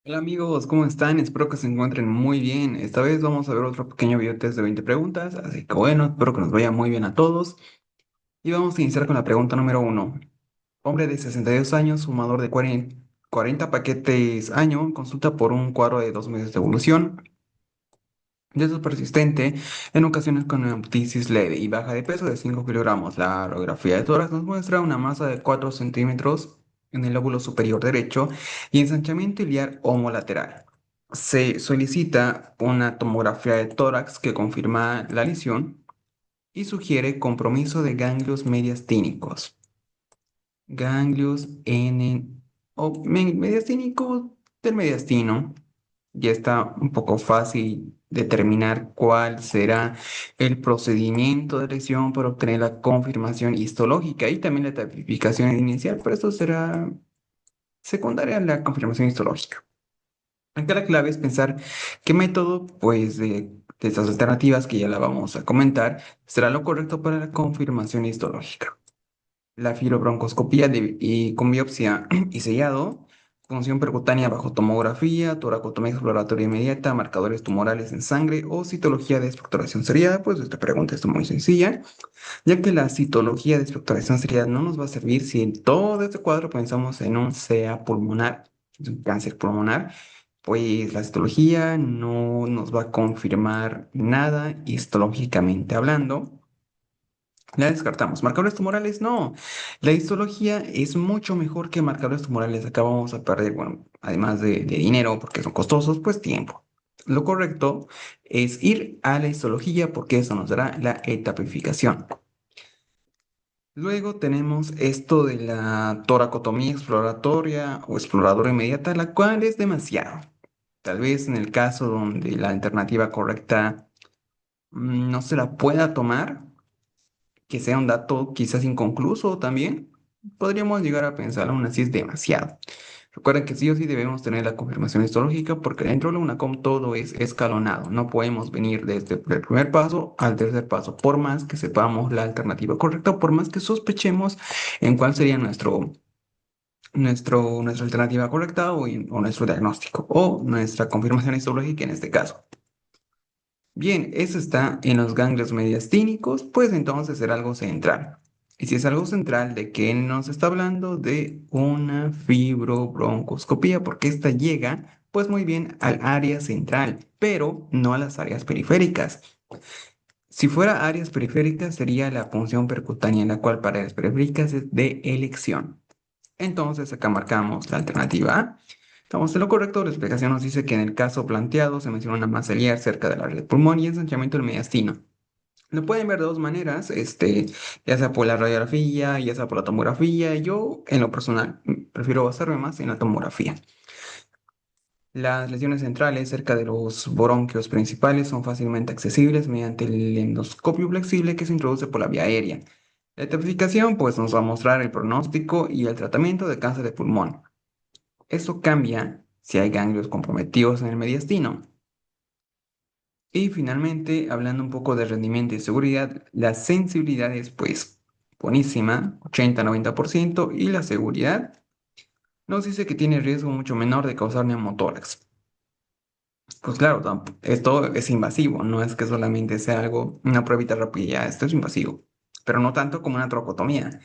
Hola amigos, ¿cómo están? Espero que se encuentren muy bien. Esta vez vamos a ver otro pequeño video test de 20 preguntas, así que bueno, espero que nos vaya muy bien a todos. Y vamos a iniciar con la pregunta número uno. Hombre de 62 años, fumador de 40 paquetes año, consulta por un cuadro de 2 meses de evolución. Yeso persistente, en ocasiones con hemoptisis leve y baja de peso de 5 kilogramos. La radiografía de tórax nos muestra una masa de 4 centímetros en el lóbulo superior derecho y ensanchamiento iliar homolateral. Se solicita una tomografía de tórax que confirma la lesión y sugiere compromiso de ganglios mediastínicos. Ganglios mediastínicos del mediastino. Ya está un poco fácil determinar cuál será el procedimiento de lesión para obtener la confirmación histológica y también la tipificación inicial, pero esto será secundaria a la confirmación histológica. Acá la clave es pensar qué método, pues, de estas alternativas que ya la vamos a comentar, será lo correcto para la confirmación histológica. La fibrobroncoscopía y con biopsia y sellado, función percutánea bajo tomografía, toracotomía exploratoria inmediata, marcadores tumorales en sangre o citología de expectoración seriada. Pues esta pregunta es muy sencilla, ya que la citología de expectoración seriada no nos va a servir si en todo este cuadro pensamos en un CA pulmonar, es un cáncer pulmonar. Pues la histología no nos va a confirmar nada histológicamente hablando. La descartamos. ¿Marcadores tumorales? No. La histología es mucho mejor que marcadores tumorales. Acá vamos a perder, bueno, además de dinero, porque son costosos, pues tiempo. Lo correcto es ir a la histología porque eso nos dará la etapificación. Luego tenemos esto de la toracotomía exploratoria o exploradora inmediata, la cual es demasiado. Tal vez en el caso donde la alternativa correcta no se la pueda tomar, que sea un dato quizás inconcluso también, podríamos llegar a pensar aún así es demasiado. Recuerden que sí o sí debemos tener la confirmación histológica porque dentro de la UNACOM todo es escalonado. No podemos venir desde el primer paso al tercer paso, por más que sepamos la alternativa correcta, por más que sospechemos en cuál sería nuestra alternativa correcta o nuestro diagnóstico o nuestra confirmación histológica en este caso. Bien, eso está en los ganglios mediastínicos, pues entonces será algo central. Y si es algo central, ¿de qué nos está hablando? De una fibrobroncoscopía, porque esta llega, pues muy bien, al área central, pero no a las áreas periféricas. Si fuera áreas periféricas, sería la punción percutánea, en la cual para áreas periféricas es de elección. Entonces acá marcamos la alternativa A. Estamos en lo correcto, la explicación nos dice que en el caso planteado se menciona una masa ciliar cerca del área del pulmón y ensanchamiento del mediastino. Lo pueden ver de dos maneras, ya sea por la radiografía, ya sea por la tomografía. Yo, en lo personal, prefiero basarme más en la tomografía. Las lesiones centrales cerca de los bronquios principales son fácilmente accesibles mediante el endoscopio flexible que se introduce por la vía aérea. La tipificación, pues, nos va a mostrar el pronóstico y el tratamiento de cáncer de pulmón. Esto cambia si hay ganglios comprometidos en el mediastino. Y finalmente, hablando un poco de rendimiento y seguridad, la sensibilidad es pues buenísima, 80-90%, y la seguridad nos dice que tiene riesgo mucho menor de causar neumotórax. Pues claro, esto es invasivo, no es que solamente sea algo, una pruebita rápida, esto es invasivo, pero no tanto como una trocotomía.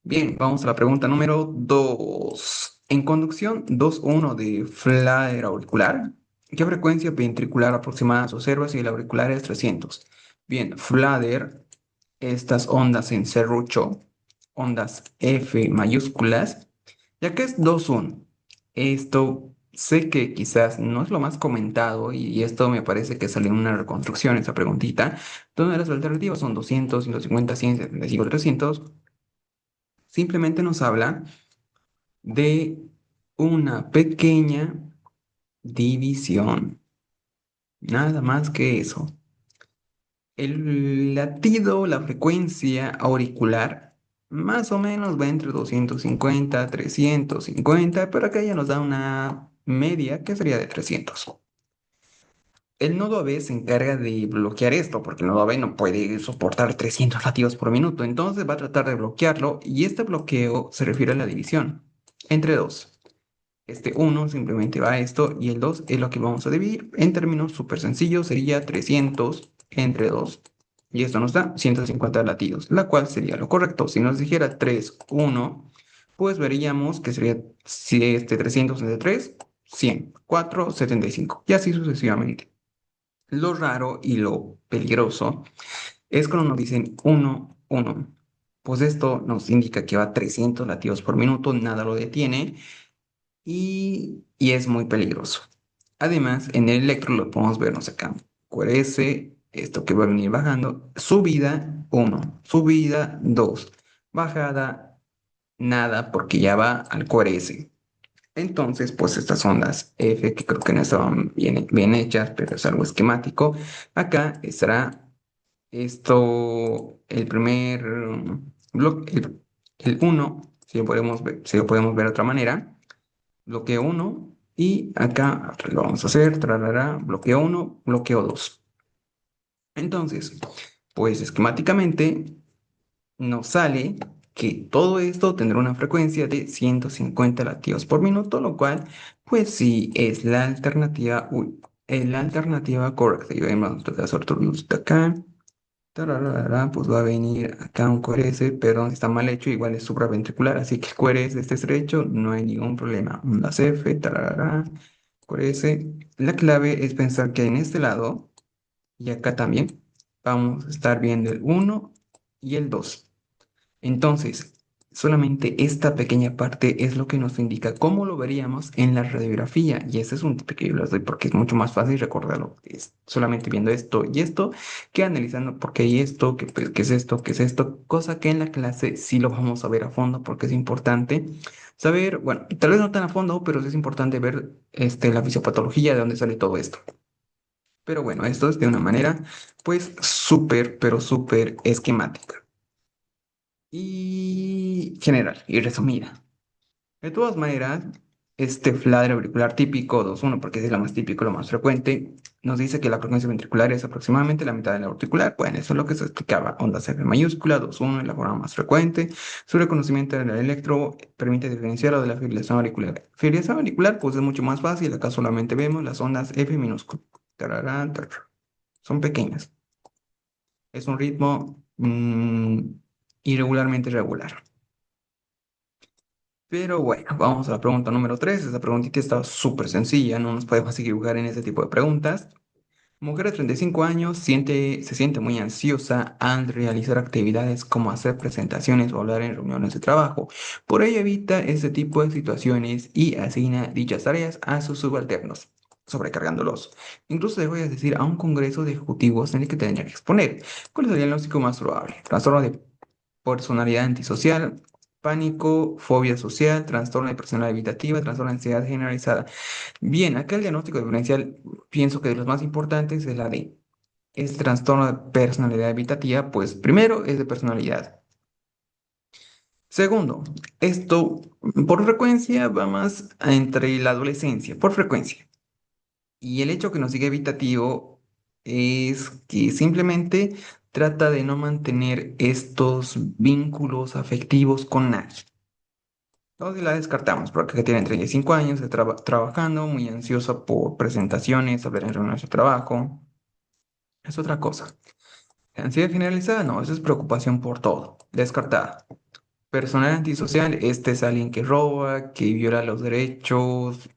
Bien, vamos a la pregunta número 2. En conducción 2.1 de flare auricular, ¿qué frecuencia ventricular aproximada se observa si el auricular es 300? Bien, flader, estas ondas en serrucho, ondas F mayúsculas, ya que es 2.1. Esto sé que quizás no es lo más comentado y esto me parece que sale en una reconstrucción, esa preguntita, donde las alternativas son 200, 150, 100, 75, 300. Simplemente nos habla de una pequeña división, nada más que eso. El latido, la frecuencia auricular, más o menos va entre 250, 350, pero acá ya nos da una media que sería de 300. El nodo AB se encarga de bloquear esto, porque el nodo AB no puede soportar 300 latidos por minuto, entonces va a tratar de bloquearlo y este bloqueo se refiere a la división entre dos. Este uno simplemente va a esto y el 2 es lo que vamos a dividir. En términos súper sencillos sería 300 entre 2. Y esto nos da 150 latidos, la cual sería lo correcto. Si nos dijera 3 1 pues veríamos que sería si 300 entre 3 100, 4 75 y así sucesivamente. Lo raro y lo peligroso es cuando nos dicen 1 1. Pues esto nos indica que va a 300 latidos por minuto, nada lo detiene y es muy peligroso. Además, en el electro lo podemos vernos acá. QRS, esto que va a venir bajando, subida 1, subida 2, bajada nada porque ya va al QRS. Entonces, pues estas ondas F, que creo que no estaban bien hechas, pero es algo esquemático, acá estará el primer bloque, el 1, si lo podemos ver de otra manera bloqueo uno y acá lo vamos a hacer, trará, bloqueo uno bloqueo 2. Entonces, pues esquemáticamente nos sale que todo esto tendrá una frecuencia de 150 latidos por minuto, lo cual, pues sí, es la alternativa, es la alternativa correcta. Y vemos los de acá. Tararara, pues va a venir acá un QRS, perdón, si está mal hecho, igual es supraventricular, así que el QRS este estrecho, no hay ningún problema. Ondas F, tararara, QRS. La clave es pensar que en este lado y acá también vamos a estar viendo el uno y el 2. Entonces, solamente esta pequeña parte es lo que nos indica cómo lo veríamos en la radiografía. Y ese es un tip que yo les doy porque es mucho más fácil recordarlo. Es solamente viendo esto y esto que analizando por qué hay esto, pues, qué es esto, qué es esto. Cosa que en la clase sí lo vamos a ver a fondo porque es importante saber, bueno, tal vez no tan a fondo, pero sí es importante ver la fisiopatología de dónde sale todo esto. Pero bueno, esto es de una manera pues súper, pero súper esquemática y general y resumida. De todas maneras, este fladre auricular típico 2-1, porque es lo más típico, lo más frecuente, nos dice que la frecuencia ventricular es aproximadamente la mitad de la auricular. Bueno, eso es lo que se explicaba. Onda F mayúscula, 2-1 es la forma más frecuente. Su reconocimiento del electro permite diferenciarlo de la fibrilación auricular. Fibrilación auricular, pues es mucho más fácil. Acá solamente vemos las ondas F minúsculas. Tararán, tararán. Son pequeñas. Es un ritmo irregularmente regular. Pero bueno, vamos a la pregunta número 3. Esta preguntita está súper sencilla, no nos podemos equivocar en este tipo de preguntas. Mujer de 35 años se siente muy ansiosa al realizar actividades como hacer presentaciones o hablar en reuniones de trabajo. Por ello evita este tipo de situaciones y asigna dichas tareas a sus subalternos, sobrecargándolos. Incluso debo decir a un congreso de ejecutivos en el que tendría que exponer. ¿Cuál sería el diagnóstico más probable? Trastorno de personalidad antisocial, pánico, fobia social, trastorno de personalidad evitativa, trastorno de ansiedad generalizada. Bien, acá el diagnóstico diferencial, pienso que de los más importantes es la de este trastorno de personalidad evitativa, pues primero es de personalidad. Segundo, esto por frecuencia va más entre la adolescencia, por frecuencia. Y el hecho que nos siga evitativo es que simplemente trata de no mantener estos vínculos afectivos con nadie. Entonces la descartamos porque tiene 35 años, está trabajando, muy ansiosa por presentaciones, hablar en reuniones de trabajo. Es otra cosa. Ansiedad generalizada, no, eso es preocupación por todo. Descartada. Personal antisocial, este es alguien que roba, que viola los derechos,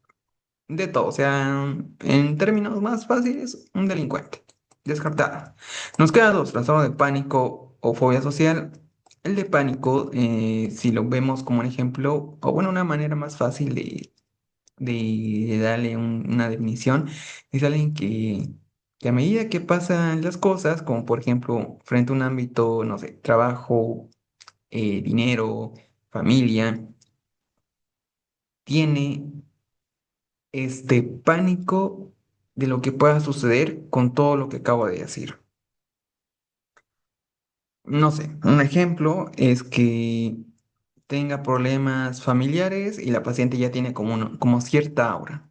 de todo. O sea, en términos más fáciles, un delincuente. Descartada. Nos queda dos, trastorno de pánico o fobia social. El de pánico, si lo vemos como un ejemplo, o bueno, una manera más fácil de darle una definición, es alguien que a medida que pasan las cosas, como por ejemplo, frente a un ámbito, no sé, trabajo, dinero, familia, tiene este pánico de lo que pueda suceder con todo lo que acabo de decir. No sé, un ejemplo es que tenga problemas familiares y la paciente ya tiene como cierta aura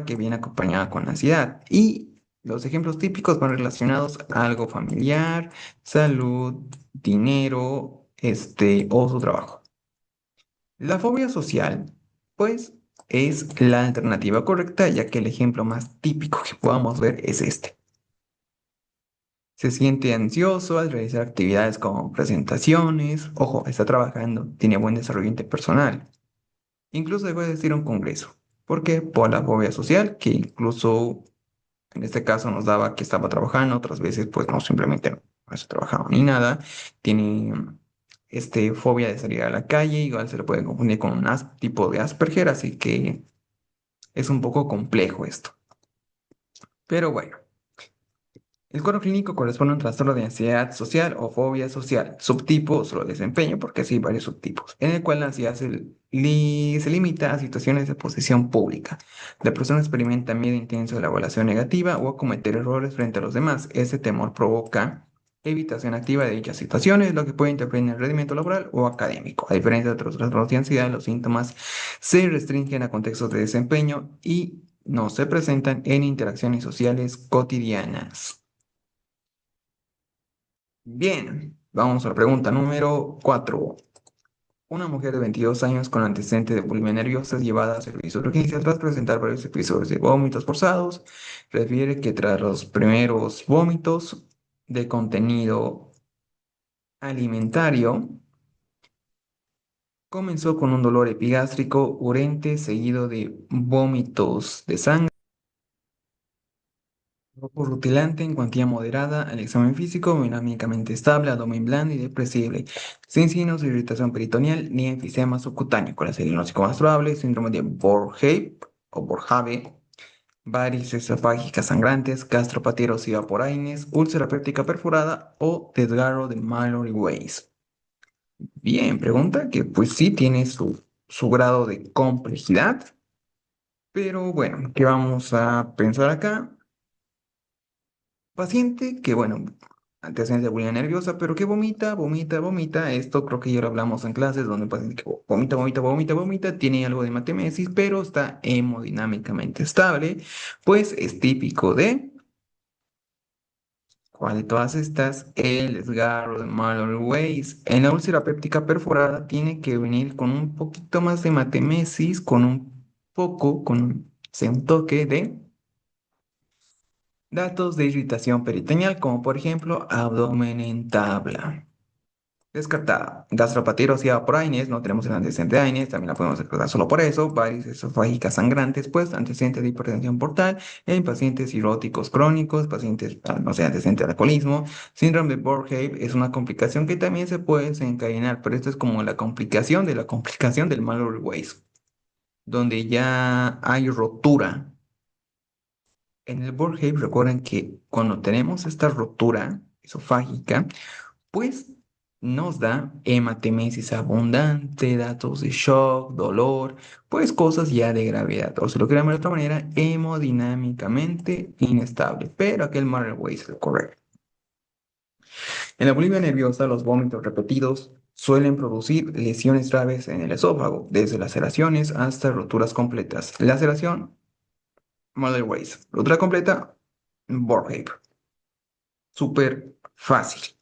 que viene acompañada con ansiedad. Y los ejemplos típicos van relacionados a algo familiar, salud, dinero, o su trabajo. La fobia social, pues es la alternativa correcta, ya que el ejemplo más típico que podamos ver es este. Se siente ansioso al realizar actividades como presentaciones. Ojo, está trabajando, tiene buen desarrollo interpersonal. Incluso debe decir un congreso. ¿Por qué? Por la fobia social, que incluso en este caso nos daba que estaba trabajando, otras veces pues no, simplemente no está trabajando ni nada. Tiene fobia de salir a la calle, igual se le puede confundir con un tipo de Asperger, así que es un poco complejo esto. Pero bueno. El cuadro clínico corresponde a un trastorno de ansiedad social o fobia social, subtipo solo desempeño, porque así hay varios subtipos, en el cual la ansiedad se limita a situaciones de posición pública. La persona experimenta miedo intenso de la evaluación negativa o a cometer errores frente a los demás. Ese temor provoca evitación activa de dichas situaciones, lo que puede interferir en el rendimiento laboral o académico. A diferencia de otros trastornos de ansiedad, los síntomas se restringen a contextos de desempeño y no se presentan en interacciones sociales cotidianas. Bien, vamos a la pregunta número 4. Una mujer de 22 años con antecedente de bulimia nerviosa es llevada a servicio de urgencia tras presentar varios episodios de vómitos forzados. Refiere que tras los primeros vómitos de contenido alimentario, comenzó con un dolor epigástrico urente seguido de vómitos de sangre. Grupo rutilante en cuantía moderada, el examen físico dinámicamente estable, abdomen blando y depresible, sin signos de irritación peritoneal ni enfisema subcutáneo, con el diagnóstico más probable, síndrome de Borhave o Borjave, varices esofágicas sangrantes, gastropatía erosiva por Aines, úlcera péptica perforada o desgarro de Mallory Weiss. Bien, pregunta que pues sí tiene su grado de complejidad, pero bueno, ¿qué vamos a pensar acá? Paciente que, bueno, antecedentes de bulimia nerviosa, pero que vomita, vomita, vomita. Esto creo que ya lo hablamos en clases, donde un paciente que vomita, vomita, vomita, vomita, tiene algo de hematemesis, pero está hemodinámicamente estable, pues es típico de, ¿cuál de todas estas? El desgarro de Mallory-Weiss. En la úlcera péptica perforada tiene que venir con un poquito más de hematemesis, con un poco, un toque de datos de irritación peritoneal, como por ejemplo abdomen en tabla. Descartada. Gastropatía erosiva por Aines, no tenemos el antecedente de Aines, también la podemos descartar solo por eso. Varices esofágicas sangrantes, pues antecedentes de hipertensión portal en pacientes cirróticos crónicos, pacientes, no sé, antecedente de alcoholismo. Síndrome de Borhave es una complicación que también se puede desencadenar, pero esto es como la complicación de la complicación del Mallory-Weiss, donde ya hay rotura. En el Borhave recuerden que cuando tenemos esta rotura esofágica, pues nos da hematemesis abundante, datos de shock, dolor, pues cosas ya de gravedad. O si lo queremos de otra manera, hemodinámicamente inestable. Pero aquel Marley es el correcto. En la bulimia nerviosa, los vómitos repetidos suelen producir lesiones graves en el esófago, desde laceraciones hasta roturas completas. Laceración, Marley Weiss. Rotura completa, Borhave. Súper fácil.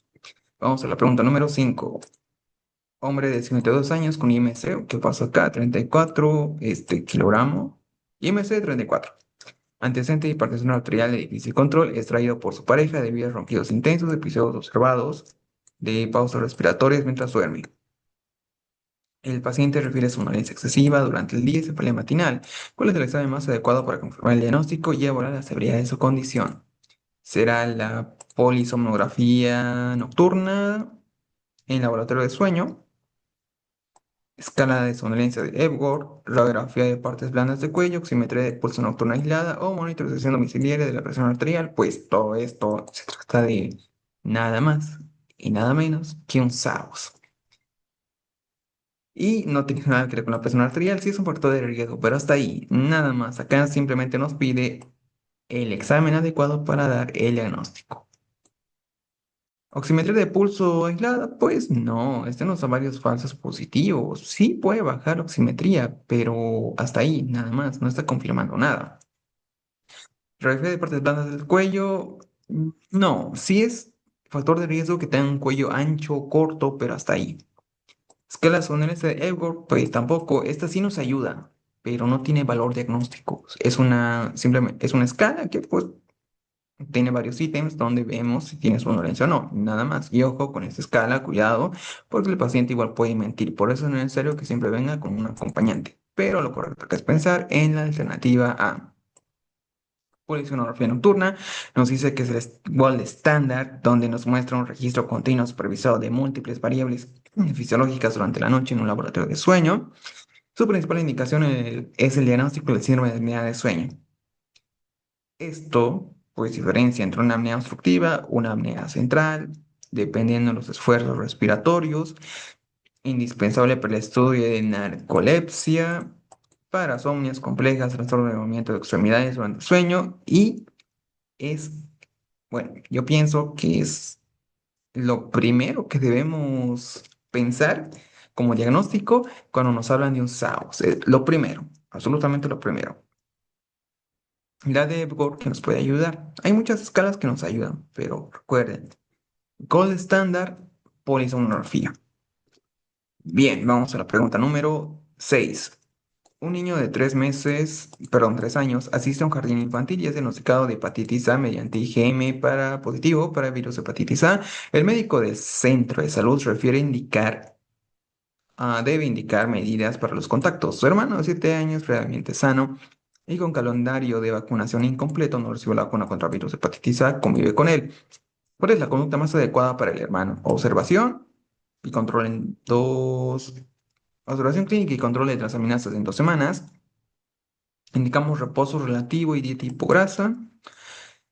Vamos a la pregunta número 5. Hombre de 52 años con IMC, ¿qué pasa acá? 34 kilogramo. IMC 34. Antecedente de hipertensión arterial de difícil control, extraído por su pareja debido a ronquidos intensos, episodios observados de pausas respiratorias mientras duerme. El paciente refiere somnolencia excesiva durante el día y cefalea matinal. ¿Cuál es el examen más adecuado para confirmar el diagnóstico y evaluar la severidad de su condición? ¿Será la polisomnografía nocturna en laboratorio de sueño? Escala de somnolencia de Epworth, radiografía de partes blandas de cuello, oximetría de pulso nocturna aislada o monitorización domiciliaria de la presión arterial, pues todo esto se trata de nada más y nada menos que un SAOS. Y no tiene nada que ver con la presión arterial, sí es un factor de riesgo, pero hasta ahí, nada más. Acá simplemente nos pide el examen adecuado para dar el diagnóstico. Oximetría de pulso aislada, pues no, nos da varios falsos positivos. Sí puede bajar oximetría, pero hasta ahí, nada más, no está confirmando nada. Radiografía de partes blandas del cuello, no, sí es factor de riesgo que tenga un cuello ancho o corto, pero hasta ahí. Escala sonora de Epworth, pues tampoco, esta sí nos ayuda, pero no tiene valor diagnóstico. Simplemente es una escala que pues tiene varios ítems donde vemos si tienes una dolencia o no, nada más. Y ojo con esta escala, cuidado, porque el paciente igual puede mentir. Por eso es necesario que siempre venga con un acompañante. Pero lo correcto que es pensar en la alternativa A. Polisonografía nocturna nos dice que es el igual de estándar, donde nos muestra un registro continuo supervisado de múltiples variables fisiológicas durante la noche en un laboratorio de sueño. Su principal indicación es el diagnóstico del síndrome de apnea de sueño. Esto, pues, diferencia entre una apnea obstructiva, una apnea central, dependiendo de los esfuerzos respiratorios, indispensable para el estudio de narcolepsia, parasomnias complejas, trastorno de movimiento de extremidades durante el sueño y es, bueno, yo pienso que es lo primero que debemos pensar como diagnóstico cuando nos hablan de un SAOS. Lo primero, absolutamente lo primero. La de Epworth que nos puede ayudar. Hay muchas escalas que nos ayudan, pero recuerden, Gold Standard, polisomnografía. Bien, vamos a la pregunta número 6. Un niño de 3 años, asiste a un jardín infantil y es diagnosticado de hepatitis A mediante IgM para positivo para virus de hepatitis A. El médico del centro de salud debe indicar medidas para los contactos. Su hermano de 7 años, previamente sano y con calendario de vacunación incompleto, no recibió la vacuna contra virus de hepatitis A, convive con él. ¿Cuál es la conducta más adecuada para el hermano? Observación y control en dos. Observación clínica y control de transaminasas en 2 semanas. Indicamos reposo relativo y dieta hipograsa.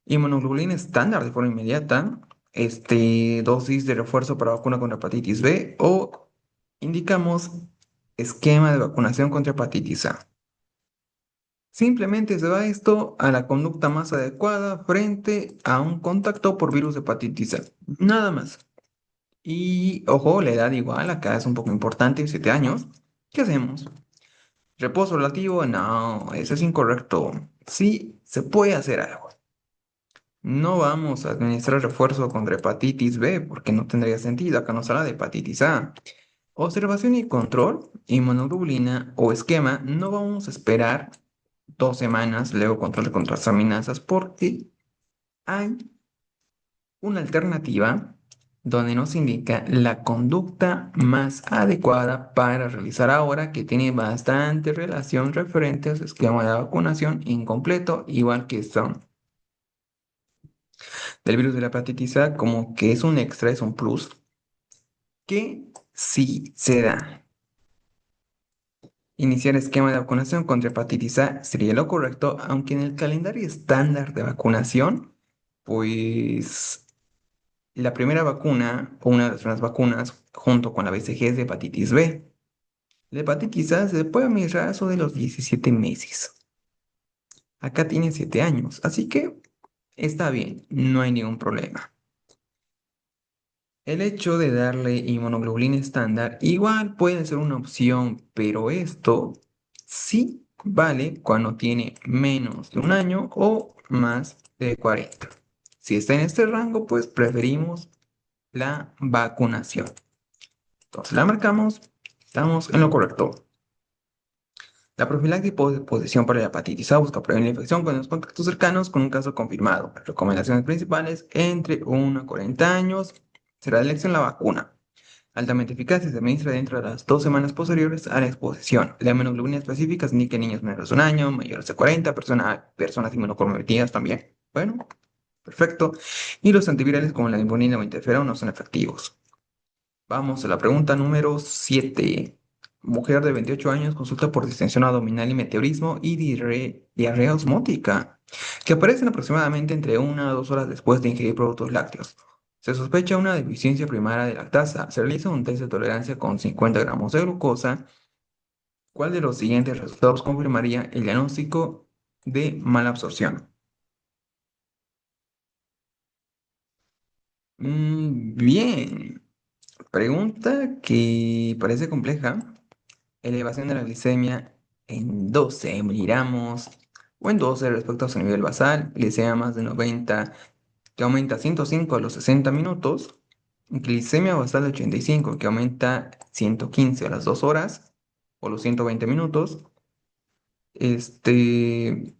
Inmunoglobulina estándar de forma inmediata. Dosis de refuerzo para vacuna contra hepatitis B. O indicamos esquema de vacunación contra hepatitis A. Simplemente se va esto a la conducta más adecuada frente a un contacto por virus de hepatitis A. Nada más. Y ojo, la edad igual, acá es un poco importante, 7 años. ¿Qué hacemos? Reposo relativo, no, eso es incorrecto. Sí, se puede hacer algo. No vamos a administrar refuerzo contra hepatitis B porque no tendría sentido. Acá nos habla de hepatitis A. Observación y control, inmunoglobulina o esquema, no vamos a esperar 2 semanas, luego control de contrasaminasas porque hay una alternativa donde nos indica la conducta más adecuada para realizar ahora que tiene bastante relación referente a su esquema de vacunación incompleto, igual que esto del virus de la hepatitis A, como que es un extra, es un plus, que sí se da. Iniciar esquema de vacunación contra hepatitis A sería lo correcto, aunque en el calendario estándar de vacunación, pues la primera vacuna o una de las primeras vacunas junto con la BCG es de hepatitis B. La hepatitis A se puede administrar a eso de los 17 meses. Acá tiene 7 años, así que está bien, no hay ningún problema. El hecho de darle inmunoglobulina estándar igual puede ser una opción, pero esto sí vale cuando tiene menos de 1 año o más de 40. Si está en este rango, pues preferimos la vacunación. Entonces la marcamos, estamos en lo correcto. La profilaxis de posesión para la hepatitis A busca prevenir la infección con los contactos cercanos con un caso confirmado. Recomendaciones principales entre 1 a 40 años. Será de elección la vacuna. Altamente eficaz y se administra dentro de las 2 semanas posteriores a la exposición. La inmunoglobulina específica se indica en niños menores de 1 año, mayores de 40, personas inmunocomprometidas también. Bueno, perfecto. Y los antivirales como la limonina o interferón no son efectivos. Vamos a la pregunta número 7. Mujer de 28 años consulta por distensión abdominal y meteorismo y diarrea osmótica, que aparecen aproximadamente entre 1 a 2 horas después de ingerir productos lácteos. Se sospecha una deficiencia primaria de lactasa. Se realiza un test de tolerancia con 50 gramos de glucosa. ¿Cuál de los siguientes resultados confirmaría el diagnóstico de mala absorción? Bien, pregunta que parece compleja. Elevación de la glicemia en 12 miligramos o en 12 respecto a su nivel basal, glicemia más de 90 que aumenta 105 a los 60 minutos, glicemia basal de 85 que aumenta 115 a las 2 horas o los 120 minutos, este,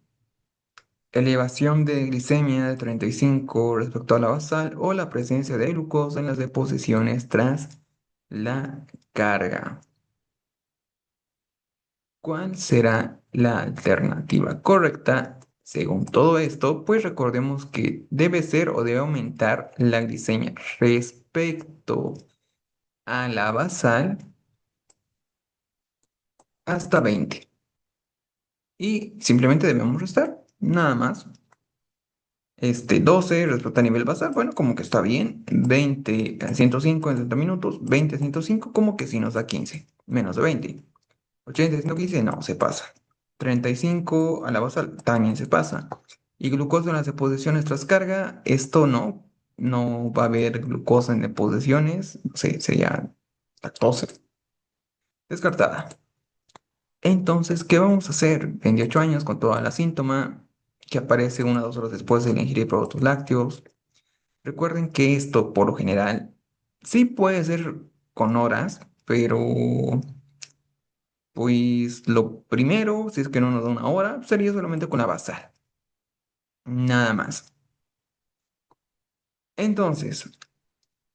elevación de glicemia de 35 respecto a la basal o la presencia de glucosa en las deposiciones tras la carga. ¿Cuál será la alternativa correcta? Según todo esto, pues recordemos que debe ser o debe aumentar la glicemia respecto a la basal hasta 20. Y simplemente debemos restar, nada más. 12 respecto a nivel basal, bueno, como que está bien. 20 a 105 en 60 minutos, 20 a 105, como que sí nos da 15, menos de 20. 80 a 115, no, se pasa. 35 a la basal, también se pasa. Y glucosa en las deposiciones tras carga, esto no va a haber glucosa en deposiciones, sería lactosa, descartada. Entonces, ¿qué vamos a hacer? 28 años con toda la síntoma que aparece 1 o 2 horas después de ingerir productos lácteos. Recuerden que esto, por lo general, sí puede ser con horas, pero pues lo primero, si es que no nos da 1 hora, sería solamente con la basal. Nada más. Entonces,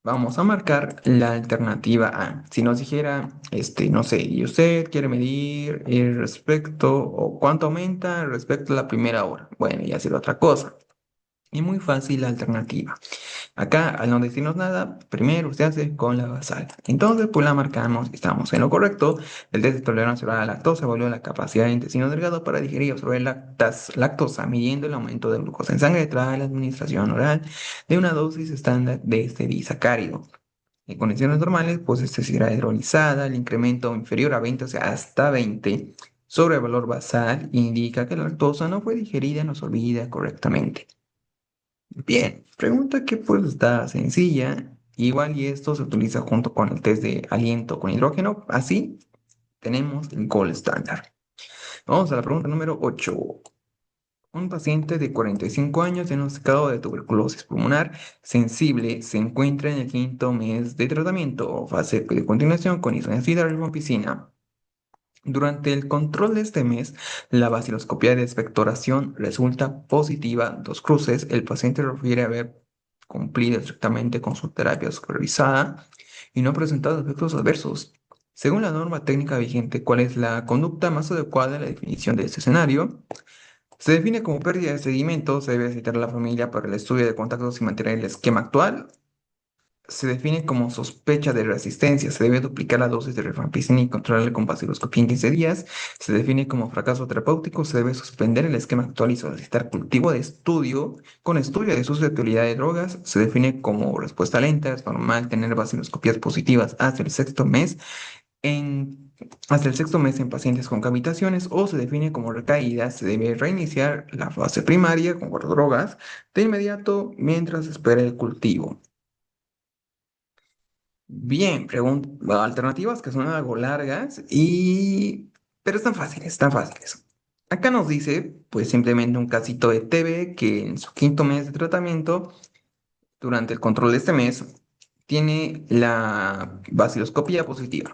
vamos a marcar la alternativa A. Si nos dijera, no sé, y usted quiere medir el respecto o cuánto aumenta respecto a la primera hora. Bueno, ya será otra cosa. Y muy fácil la alternativa. Acá, al no decirnos nada, primero se hace con la basal. Entonces, pues la marcamos y estamos en lo correcto. El test de tolerancia oral a la lactosa evalúa la capacidad del intestino delgado para digerir y absorber lactosa, midiendo el aumento de glucosa en sangre tras la administración oral de una dosis estándar de este disacárido. En condiciones normales, pues este será hidrolizada, el incremento inferior a 20, o sea, hasta 20, sobre el valor basal, indica que la lactosa no fue digerida, no absorbida correctamente. Bien, pregunta que pues está sencilla. Igual y esto se utiliza junto con el test de aliento con hidrógeno. Así tenemos el gold estándar. Vamos a la pregunta número 8. Un paciente de 45 años diagnosticado de tuberculosis pulmonar sensible se encuentra en el quinto mes de tratamiento o fase de continuación con isoniazida rifampicina. Durante el control de este mes, la vaciloscopía de expectoración resulta positiva. Dos cruces, el paciente refiere haber cumplido estrictamente con su terapia supervisada y no ha presentado efectos adversos. Según la norma técnica vigente, ¿cuál es la conducta más adecuada a la definición de este escenario? Se define como pérdida de seguimiento, se debe citar a la familia para el estudio de contactos y mantener el esquema actual. Se define como sospecha de resistencia. Se debe duplicar la dosis de rifampicina y controlarla con vaciloscopía en 15 días. Se define como fracaso terapéutico. Se debe suspender el esquema actual y solicitar cultivo de estudio con estudio de susceptibilidad de drogas. Se define como respuesta lenta. Es normal tener vaciloscopías positivas hasta el sexto mes en pacientes con cavitaciones, o se define como recaída. Se debe reiniciar la fase primaria con drogas de inmediato mientras se espera el cultivo. Bien, bueno, alternativas que son algo largas pero están fáciles, están fáciles. Acá nos dice, pues simplemente un casito de TB que en su quinto mes de tratamiento, durante el control de este mes, tiene la vaciloscopía positiva.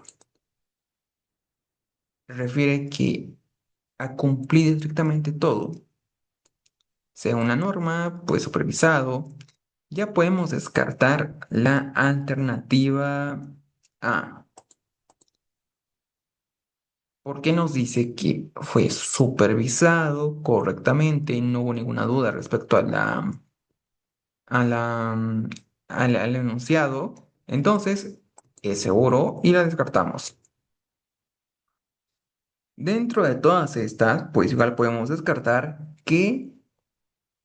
Refiere que ha cumplido estrictamente todo, sea una norma, pues supervisado. Ya podemos descartar la alternativa A. ¿Por qué nos dice que fue supervisado correctamente? No hubo ninguna duda respecto a la, al enunciado. Entonces, es seguro y la descartamos. Dentro de todas estas, pues igual podemos descartar que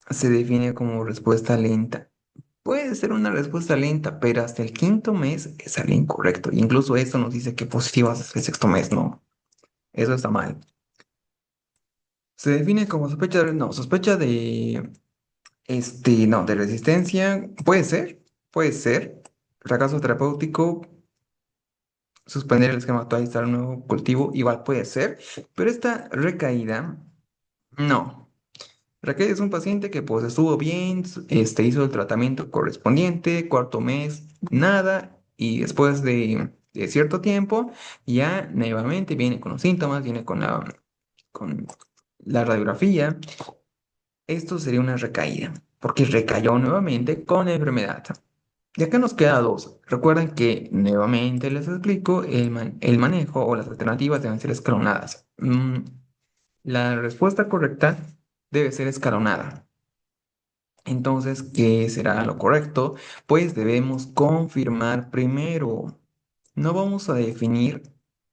se define como respuesta lenta. Puede ser una respuesta lenta, pero hasta el quinto mes sale incorrecto. Incluso esto nos dice que positivas hasta el sexto mes, no. Eso está mal. Se define como sospecha de, no, sospecha de no, de resistencia, puede ser. Fracaso terapéutico, suspender el esquema actual y instalar un nuevo cultivo, igual puede ser. Pero esta recaída, no. Recaída es un paciente que pues estuvo bien, hizo el tratamiento correspondiente, cuarto mes, nada, y después de cierto tiempo, ya nuevamente viene con los síntomas, viene con la radiografía, esto sería una recaída, porque recayó nuevamente con enfermedad. Y acá nos queda dos. Recuerden que nuevamente les explico, el manejo o las alternativas deben ser escalonadas. La respuesta correcta debe ser escalonada. Entonces, ¿qué será lo correcto? Pues debemos confirmar primero. No vamos a definir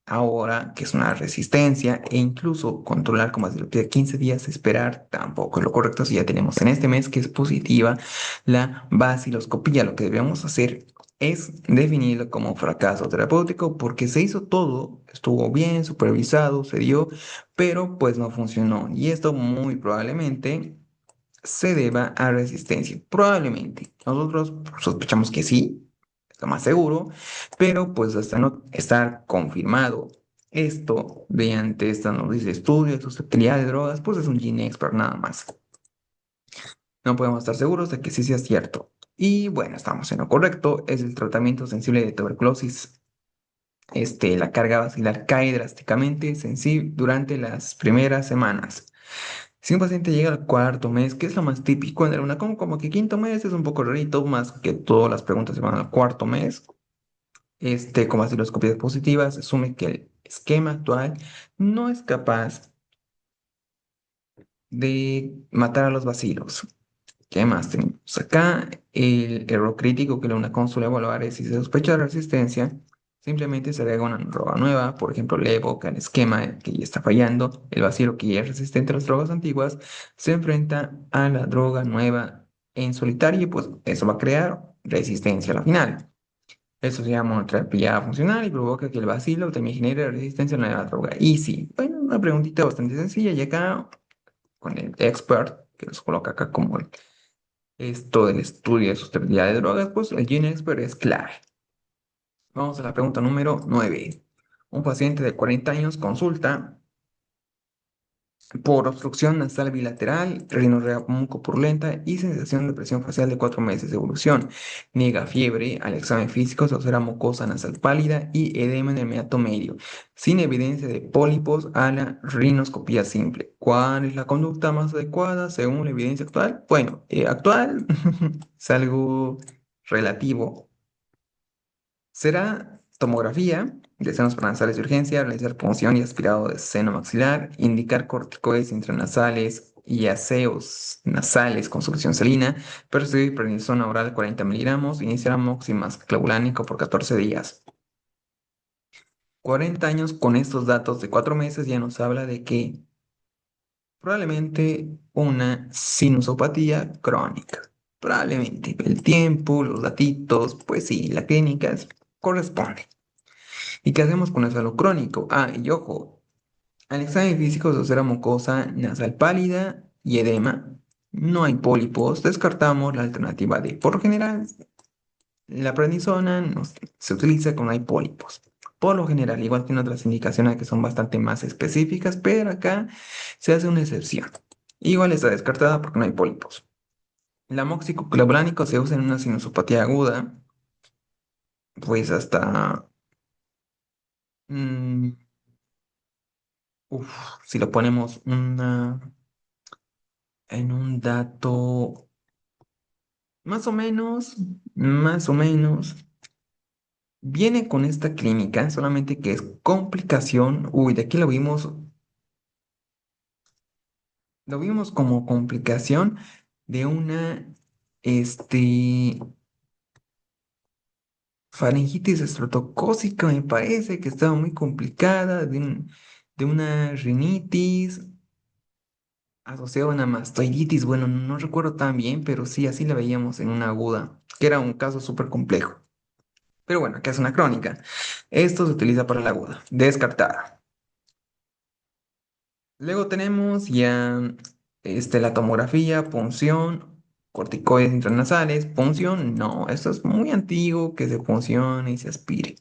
ahora qué es una resistencia e incluso controlar como de 15 días esperar tampoco es lo correcto si ya tenemos en este mes que es positiva la vaciloscopía. Lo que debemos hacer es definirlo como fracaso terapéutico porque se hizo todo, estuvo bien supervisado, se dio, pero pues no funcionó. Y esto muy probablemente se deba a resistencia. Probablemente. Nosotros sospechamos que sí, es lo más seguro, pero pues hasta no estar confirmado esto mediante esta noticia de estudio de susceptibilidad de drogas, pues es un gene expert nada más. No podemos estar seguros de que sí sea cierto. Y bueno, estamos en lo correcto, es el tratamiento sensible de tuberculosis. La carga vacilar cae drásticamente durante las primeras semanas. Si un paciente llega al cuarto mes, que es lo más típico en el UNACOM, como que quinto mes es un poco rarito, más que todas las preguntas se van al cuarto mes, con vaciloscopias positivas, se asume que el esquema actual no es capaz de matar a los bacilos. ¿Qué más tenemos acá? El error crítico que la UNACOM suele evaluar es si se sospecha de resistencia, simplemente se agrega una droga nueva, por ejemplo, levo, que el esquema que ya está fallando, el bacilo que ya es resistente a las drogas antiguas, se enfrenta a la droga nueva en solitario y pues eso va a crear resistencia a la final. Eso se llama una terapia funcional y provoca que el bacilo también genere resistencia a la nueva droga. Y sí, bueno, una preguntita bastante sencilla y acá con el expert, que nos coloca acá como esto del estudio de sustentabilidad de drogas, pues el Gene Expert es clave. Vamos a la pregunta número 9. Un paciente de 40 años consulta por obstrucción nasal bilateral, rinorrea mucopurulenta y sensación de presión facial de 4 meses de evolución. Niega fiebre al examen físico, se observa mucosa nasal pálida y edema en el meato medio, sin evidencia de pólipos a la rinoscopía simple. ¿Cuál es la conducta más adecuada según la evidencia actual? Bueno, actual es algo relativo. Será tomografía de senos paranasales de urgencia, realizar punción y aspirado de seno maxilar, indicar corticoides intranasales y aseos nasales con solución salina, prescribir prednisona oral 40 miligramos, iniciar amoxicillin clavulánico por 14 días. 40 años con estos datos de 4 meses ya nos habla de que probablemente una sinusopatía crónica. Probablemente el tiempo, los datitos, pues sí, la clínica corresponde. ¿Y qué hacemos con el suelo crónico? Ah, y ojo, al examen físico se observa mucosa nasal pálida y edema. No hay pólipos, descartamos la alternativa D. Por lo general, la prednisona se utiliza cuando hay pólipos. Por lo general, igual que en otras indicaciones que son bastante más específicas, pero acá se hace una excepción. Igual está descartada porque no hay pólipos. El amoxicilclavulánico se usa en una sinusopatía aguda, pues hasta mm, si lo ponemos en un dato más o menos, viene con esta clínica, solamente que es complicación. Uy, de aquí lo vimos como complicación de una, este, faringitis estreptocócica, me parece que estaba muy complicada, de una rinitis asociado a una mastoiditis. Bueno, no recuerdo tan bien, pero sí, así la veíamos en una aguda, que era un caso súper complejo. Pero bueno, acá es una crónica. Esto se utiliza para la aguda, descartada. Luego tenemos ya la tomografía, punción, corticoides intranasales, punción, no, esto es muy antiguo que se puncione y se aspire.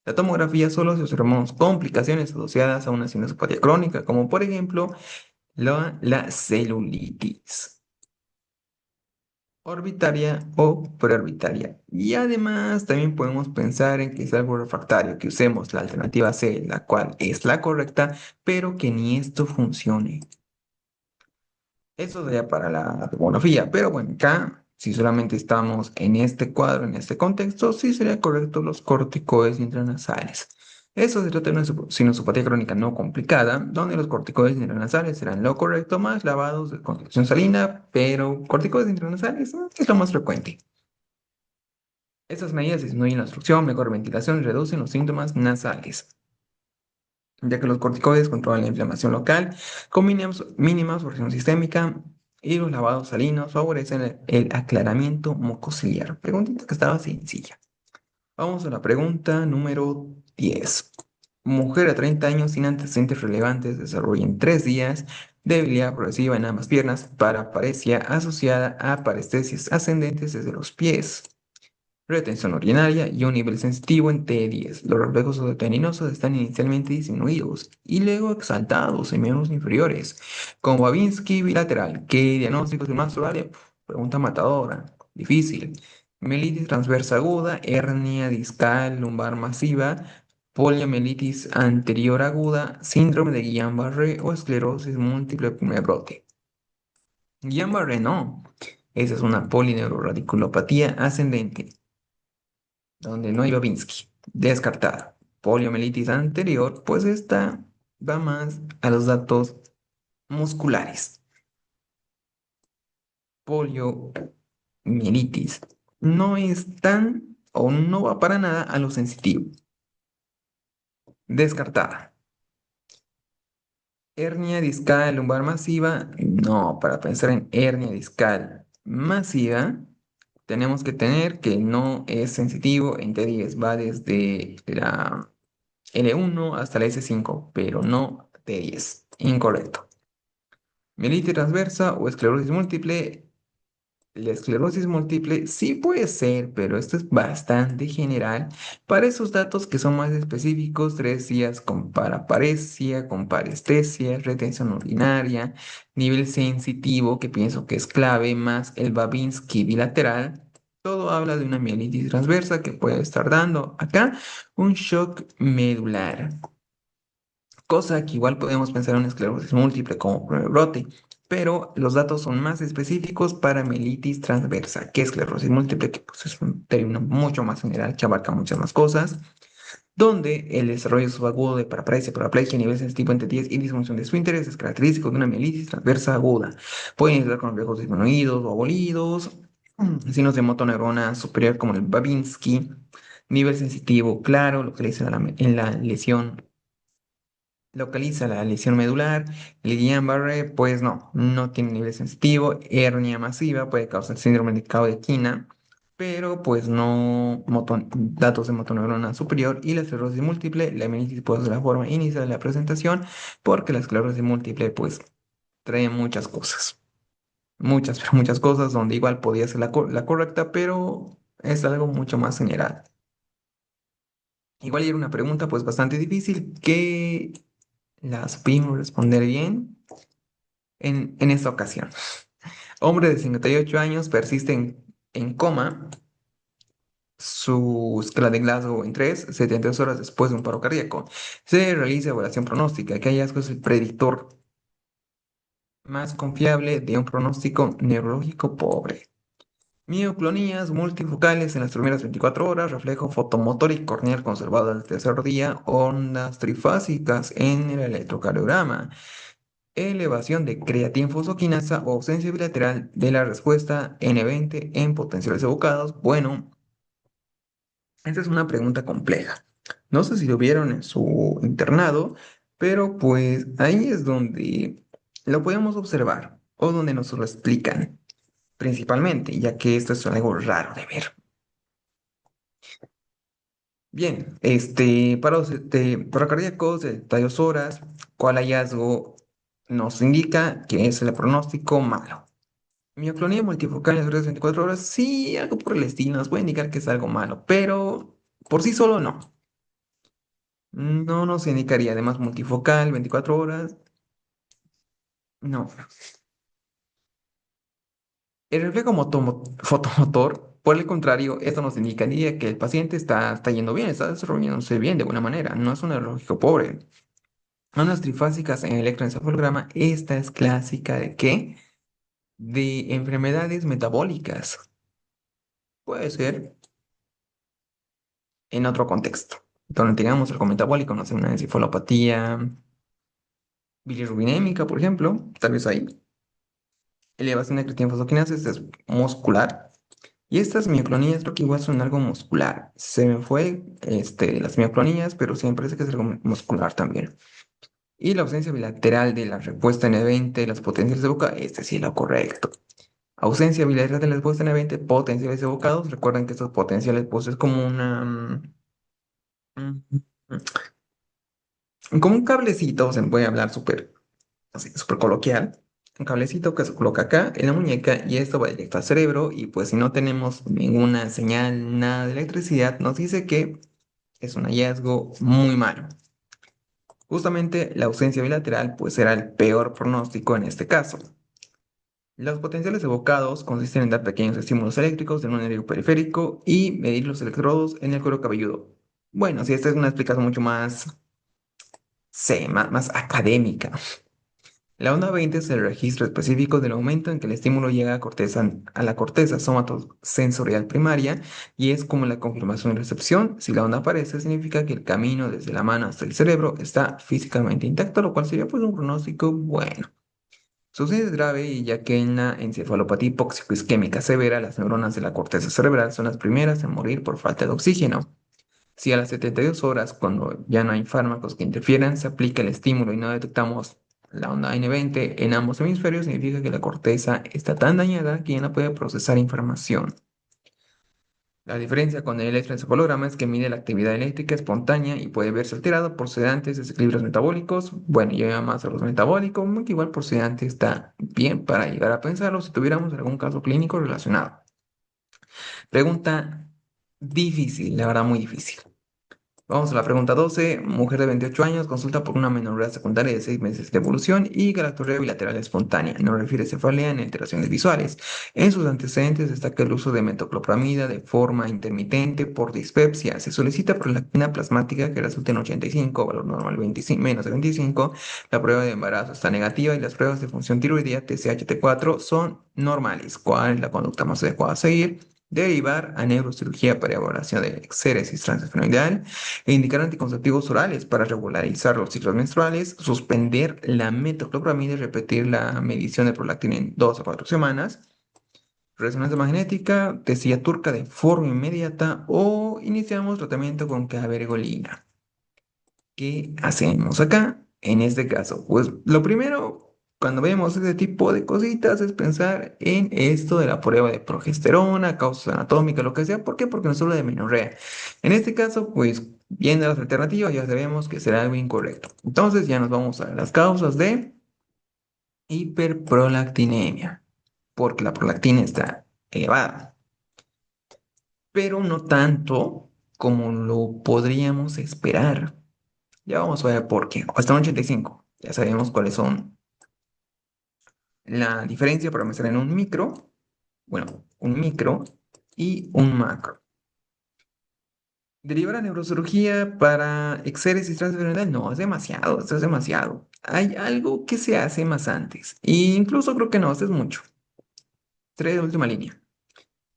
La tomografía solo si observamos complicaciones asociadas a una sinusopatía crónica, como por ejemplo la celulitis orbitaria o preorbitaria. Y además también podemos pensar en que es algo refractario, que usemos la alternativa C, la cual es la correcta, pero que ni esto funcione. Eso sería para la tomografía, pero bueno, acá, si solamente estamos en este cuadro, en este contexto, sí sería correcto los corticoides intranasales. Eso se trata de una sinusopatía crónica no complicada, donde los corticoides intranasales serán lo correcto más lavados de conducción salina, pero corticoides intranasales es lo más frecuente. Estas medidas disminuyen la obstrucción, mejor ventilación y reducen los síntomas nasales, ya que los corticoides controlan la inflamación local con mínima absorción sistémica y los lavados salinos favorecen el aclaramiento mucociliar. Preguntita que estaba sencilla. Vamos a la pregunta número 10. Mujer a 30 años sin antecedentes relevantes desarrolla en 3 días debilidad progresiva en ambas piernas, paraparesia asociada a parestesias ascendentes desde los pies, retención urinaria y un nivel sensitivo en T10. Los reflejos ototeninosos están inicialmente disminuidos y luego exaltados en miembros inferiores, con Babinski bilateral. ¿Qué diagnóstico es el más probable? Pregunta matadora, difícil. Mielitis transversa aguda, hernia discal lumbar masiva, poliomielitis anterior aguda, síndrome de Guillain-Barré o esclerosis múltiple pluripotent. Guillain-Barré no. Esa es una polineuroradiculopatía ascendente donde no hay Babinski, descartada. Poliomielitis anterior, pues esta va más a los datos musculares. Poliomielitis no es tan o no va para nada a lo sensitivo. Descartada. Hernia discal lumbar masiva, no, para pensar en hernia discal masiva, tenemos que tener que no es sensitivo en T10, va desde la L1 hasta la S5, pero no T10. Incorrecto. Mielitis transversa o esclerosis múltiple. La esclerosis múltiple sí puede ser, pero esto es bastante general. Para esos datos que son más específicos, 3 días con paraparesia, con parestesia, retención urinaria, nivel sensitivo, que pienso que es clave, más el Babinski bilateral. Todo habla de una mielitis transversa que puede estar dando acá un shock medular. Cosa que igual podemos pensar en una esclerosis múltiple como brote, pero los datos son más específicos para mielitis transversa, que esclerosis múltiple, que pues es un término mucho más general que abarca muchas más cosas, donde el desarrollo subagudo de paraplegia, nivel sensitivo entre 10 y disfunción de esfínteres es característico de una mielitis transversa aguda. Pueden iniciar con reflejos disminuidos o abolidos, signos de motoneurona superior como el Babinski, nivel sensitivo claro, localiza en la lesión localiza la lesión medular. El Guillain-Barré, pues no, no tiene nivel sensitivo. Hernia masiva puede causar síndrome de Caudequina, pero pues no datos de motoneurona superior. Y la esclerosis múltiple, la meningitis puede ser la forma inicial de la presentación, porque la esclerosis múltiple pues trae muchas cosas. Muchas, pero muchas cosas donde igual podía ser la correcta, pero es algo mucho más general. Igual era una pregunta pues bastante difícil que la supimos responder bien en esta ocasión. Hombre de 58 años persiste en coma, su escala de Glasgow en 3, 72 horas después de un paro cardíaco. Se realiza evaluación pronóstica. ¿Qué hallazgo es el predictor más confiable de un pronóstico neurológico pobre? Mioclonías multifocales en las primeras 24 horas, reflejo fotomotor y corneal conservado al tercer día, ondas trifásicas en el electrocardiograma. Elevación de creatinfosfoquinasa o ausencia bilateral de la respuesta N20 en potenciales evocados. Bueno, esta es una pregunta compleja. No sé si lo vieron en su internado, pero pues ahí es donde lo podemos observar o donde nos lo explican principalmente, ya que esto es algo raro de ver. Bien, paros paro cardíacos de 72 horas, ¿cuál hallazgo nos indica que es el pronóstico malo? Mioclonía multifocal en las 24 horas, sí, algo por el estilo, nos puede indicar que es algo malo, pero por sí solo no. No nos indicaría, además, multifocal, 24 horas, no. El reflejo fotomotor, por el contrario, esto nos indicaría que el paciente está yendo bien, está desarrollándose bien de buena manera, no es un neurológico pobre. Ondas trifásicas en el electroencefalograma, esta es clásica de qué? de enfermedades metabólicas. Puede ser en otro contexto, donde tengamos algo metabólico, no sé, una encefalopatía bilirrubinémica, por ejemplo, tal vez ahí. Elevación de creatina fosfoquinasas es muscular. Y estas mioclonías creo que igual son algo muscular. Se me fue las mioclonías, pero sí me parece que es algo muscular también. Y la ausencia bilateral de la respuesta N20, las potenciales de boca, este sí es lo correcto. Ausencia bilateral de la respuesta N20, potenciales evocados. Recuerden que estos potenciales, pues es como mm, como un cablecito, se puede hablar súper, así, súper coloquial. Un cablecito que se coloca acá en la muñeca y esto va directo al cerebro y pues si no tenemos ninguna señal, nada de electricidad, nos dice que es un hallazgo muy malo. Justamente la ausencia bilateral pues era el peor pronóstico en este caso. Los potenciales evocados consisten en dar pequeños estímulos eléctricos en un nervio periférico y medir los electrodos en el cuero cabelludo. Bueno, si esta es una explicación mucho más, sé, más académica. La onda 20 es el registro específico del momento en que el estímulo llega a la corteza somatosensorial primaria y es como la confirmación de recepción. Si la onda aparece, significa que el camino desde la mano hasta el cerebro está físicamente intacto, lo cual sería pues un pronóstico bueno. Sucede es grave y ya que en la encefalopatía hipóxico-isquémica severa, las neuronas de la corteza cerebral son las primeras en morir por falta de oxígeno. Si a las 72 horas, cuando ya no hay fármacos que interfieran, se aplica el estímulo y no detectamos la onda N20 en ambos hemisferios, significa que la corteza está tan dañada que ya no puede procesar información. La diferencia con el electroencefalograma es que mide la actividad eléctrica espontánea y puede verse alterado por sedantes, desequilibrios metabólicos. Bueno, yo más a los metabólicos, que igual por sedante está bien para llegar a pensarlo si tuviéramos algún caso clínico relacionado. Pregunta difícil, la verdad muy difícil. Vamos a la pregunta 12. Mujer de 28 años consulta por una amenorrea secundaria de 6 meses de evolución y galactorrea bilateral espontánea. No refiere cefalea ni alteraciones visuales. En sus antecedentes destaca el uso de metoclopramida de forma intermitente por dispepsia. Se solicita prolactina plasmática que resulta en 85, valor normal 25, menos de 25. La prueba de embarazo está negativa y las pruebas de función tiroidea TSH-T4 son normales. ¿Cuál es la conducta más adecuada a seguir? Derivar a neurocirugía para evaluación de exéresis transesfenoidal e indicar anticonceptivos orales para regularizar los ciclos menstruales, suspender la metoclopramida y repetir la medición de prolactina en 2 a 4 semanas, resonancia magnética, testilla turca de forma inmediata o iniciamos tratamiento con cabergolina. ¿Qué hacemos acá? En este caso, pues lo primero, cuando vemos este tipo de cositas, es pensar en esto de la prueba de progesterona, causas anatómicas, lo que sea. ¿Por qué? Porque nos habla de menorrea. En este caso, pues viendo las alternativas, ya sabemos que será algo incorrecto. Entonces ya nos vamos a las causas de hiperprolactinemia, porque la prolactina está elevada, pero no tanto como lo podríamos esperar. Ya vamos a ver por qué. Hasta un 85. Ya sabemos cuáles son la diferencia para empezar en un micro, bueno, un micro y un macro. Derivar a neurocirugía para exéresis transfemoral, no, es demasiado, esto es demasiado. Hay algo que se hace más antes. E incluso creo que no, esto es mucho. 3 de última línea.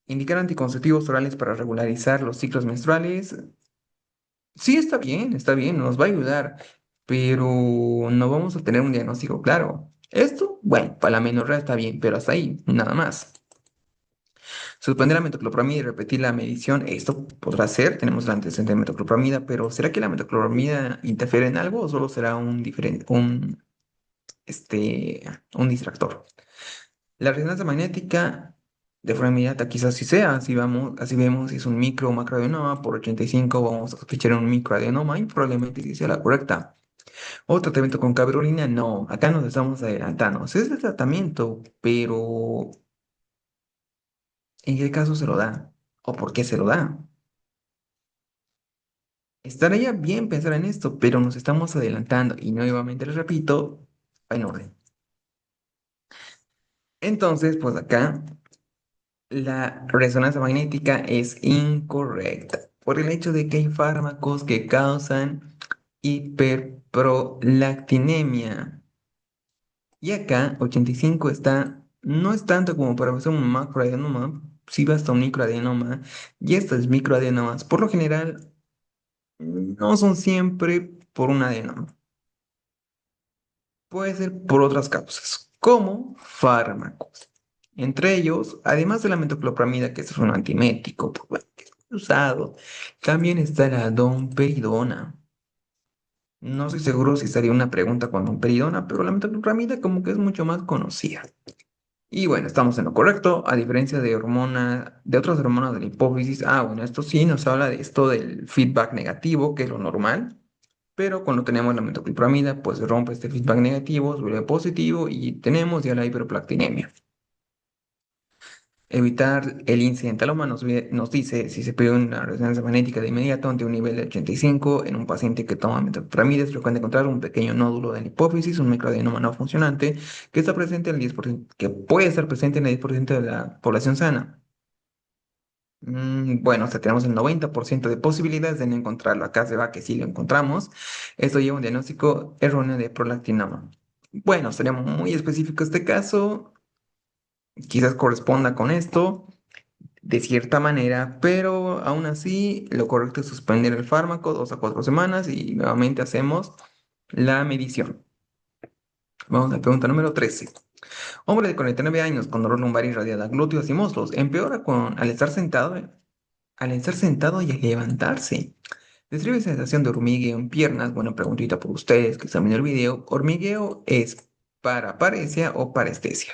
Indicar anticonceptivos orales para regularizar los ciclos menstruales. Sí, está bien, nos va a ayudar, pero no vamos a tener un diagnóstico claro. Esto, bueno, para la menorrea está bien, pero hasta ahí, nada más. Suspender la metoclopramida y repetir la medición, esto podrá ser, tenemos el antecedente de metoclopramida, pero ¿será que la metoclopramida interfiere en algo o solo será este, un distractor? La resonancia magnética de forma inmediata quizás sí sea, así vemos si es un micro o macroadenoma, por 85 vamos a sospechar un microadenoma y probablemente sí sea la correcta. O tratamiento con caberolina, no, acá nos estamos adelantando. Sí es el tratamiento, pero ¿en qué caso se lo da? ¿O por qué se lo da? Estaría bien pensar en esto, pero nos estamos adelantando y nuevamente les repito, va en orden. Entonces, pues acá la resonancia magnética es incorrecta por el hecho de que hay fármacos que causan hiperprolactinemia. Y acá 85 está No es tanto como para hacer un macroadenoma, sí basta un microadenoma, y estas microadenomas, por lo general, no son siempre por un adenoma. Puede ser por otras causas, como fármacos. Entre ellos, además de la metoclopramida, que es un antimético, pues, bueno, que es muy usado, también está la domperidona. No estoy seguro si estaría una pregunta con domperidona, pero la metoclopramida como que es mucho más conocida. Y bueno, estamos en lo correcto, a diferencia de de otras hormonas de la hipófisis. Ah, bueno, esto sí nos habla de esto del feedback negativo, que es lo normal. Pero cuando tenemos la metoclopramida, pues se rompe este feedback negativo, se vuelve positivo y tenemos ya la hiperprolactinemia. Evitar el incidentaloma nos dice si se pide una resonancia magnética de inmediato ante un nivel de 85 en un paciente que toma metoclopramida, es frecuente encontrar un pequeño nódulo de la hipófisis, un microadenoma no funcionante, que está presente en el 10%, que puede estar presente en el 10% de la población sana. Bueno, o sea, tenemos el 90% de posibilidades de no encontrarlo. Acá se va que sí lo encontramos. Esto lleva un diagnóstico erróneo de prolactinoma. Bueno, sería muy específico este caso. Quizás corresponda con esto de cierta manera, pero aún así lo correcto es suspender el fármaco 2 a 4 semanas y nuevamente hacemos la medición. Vamos a la pregunta número 13. Hombre de 49 años con dolor lumbar irradiada, glúteos y muslos, empeora al estar sentado y al levantarse. Describe sensación de hormigueo en piernas. Buena preguntita por ustedes que están viendo el video. Hormigueo es para paresia o parestesia.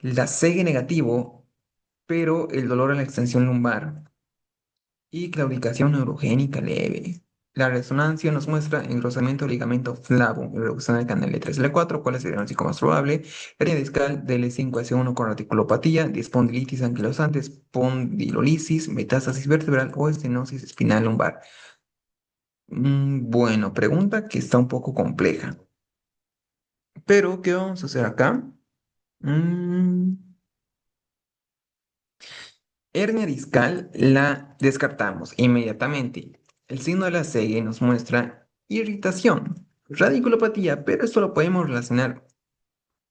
La CG negativo, pero el dolor en la extensión lumbar y claudicación neurogénica leve. La resonancia nos muestra engrosamiento del ligamento flavo y reducción del canal L3-L4. ¿Cuál es el diagnóstico más probable? Hernia discal de L5-S1 con radiculopatía, espondilitis anquilosante, espondilolisis, metástasis vertebral o estenosis espinal lumbar. Bueno, pregunta que está un poco compleja. Pero, ¿qué vamos a hacer acá? Mm, Hernia discal la descartamos inmediatamente. El signo de la CG nos muestra irritación, radiculopatía, pero esto lo podemos relacionar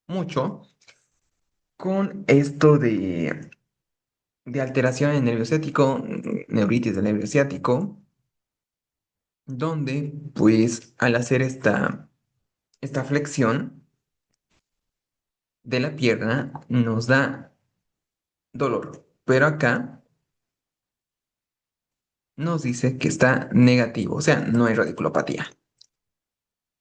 mucho con esto de alteración en el nervio ciático, neuritis del nervio ciático, donde pues al hacer esta flexión de la pierna nos da dolor. Pero acá nos dice que está negativo, o sea, no hay radiculopatía.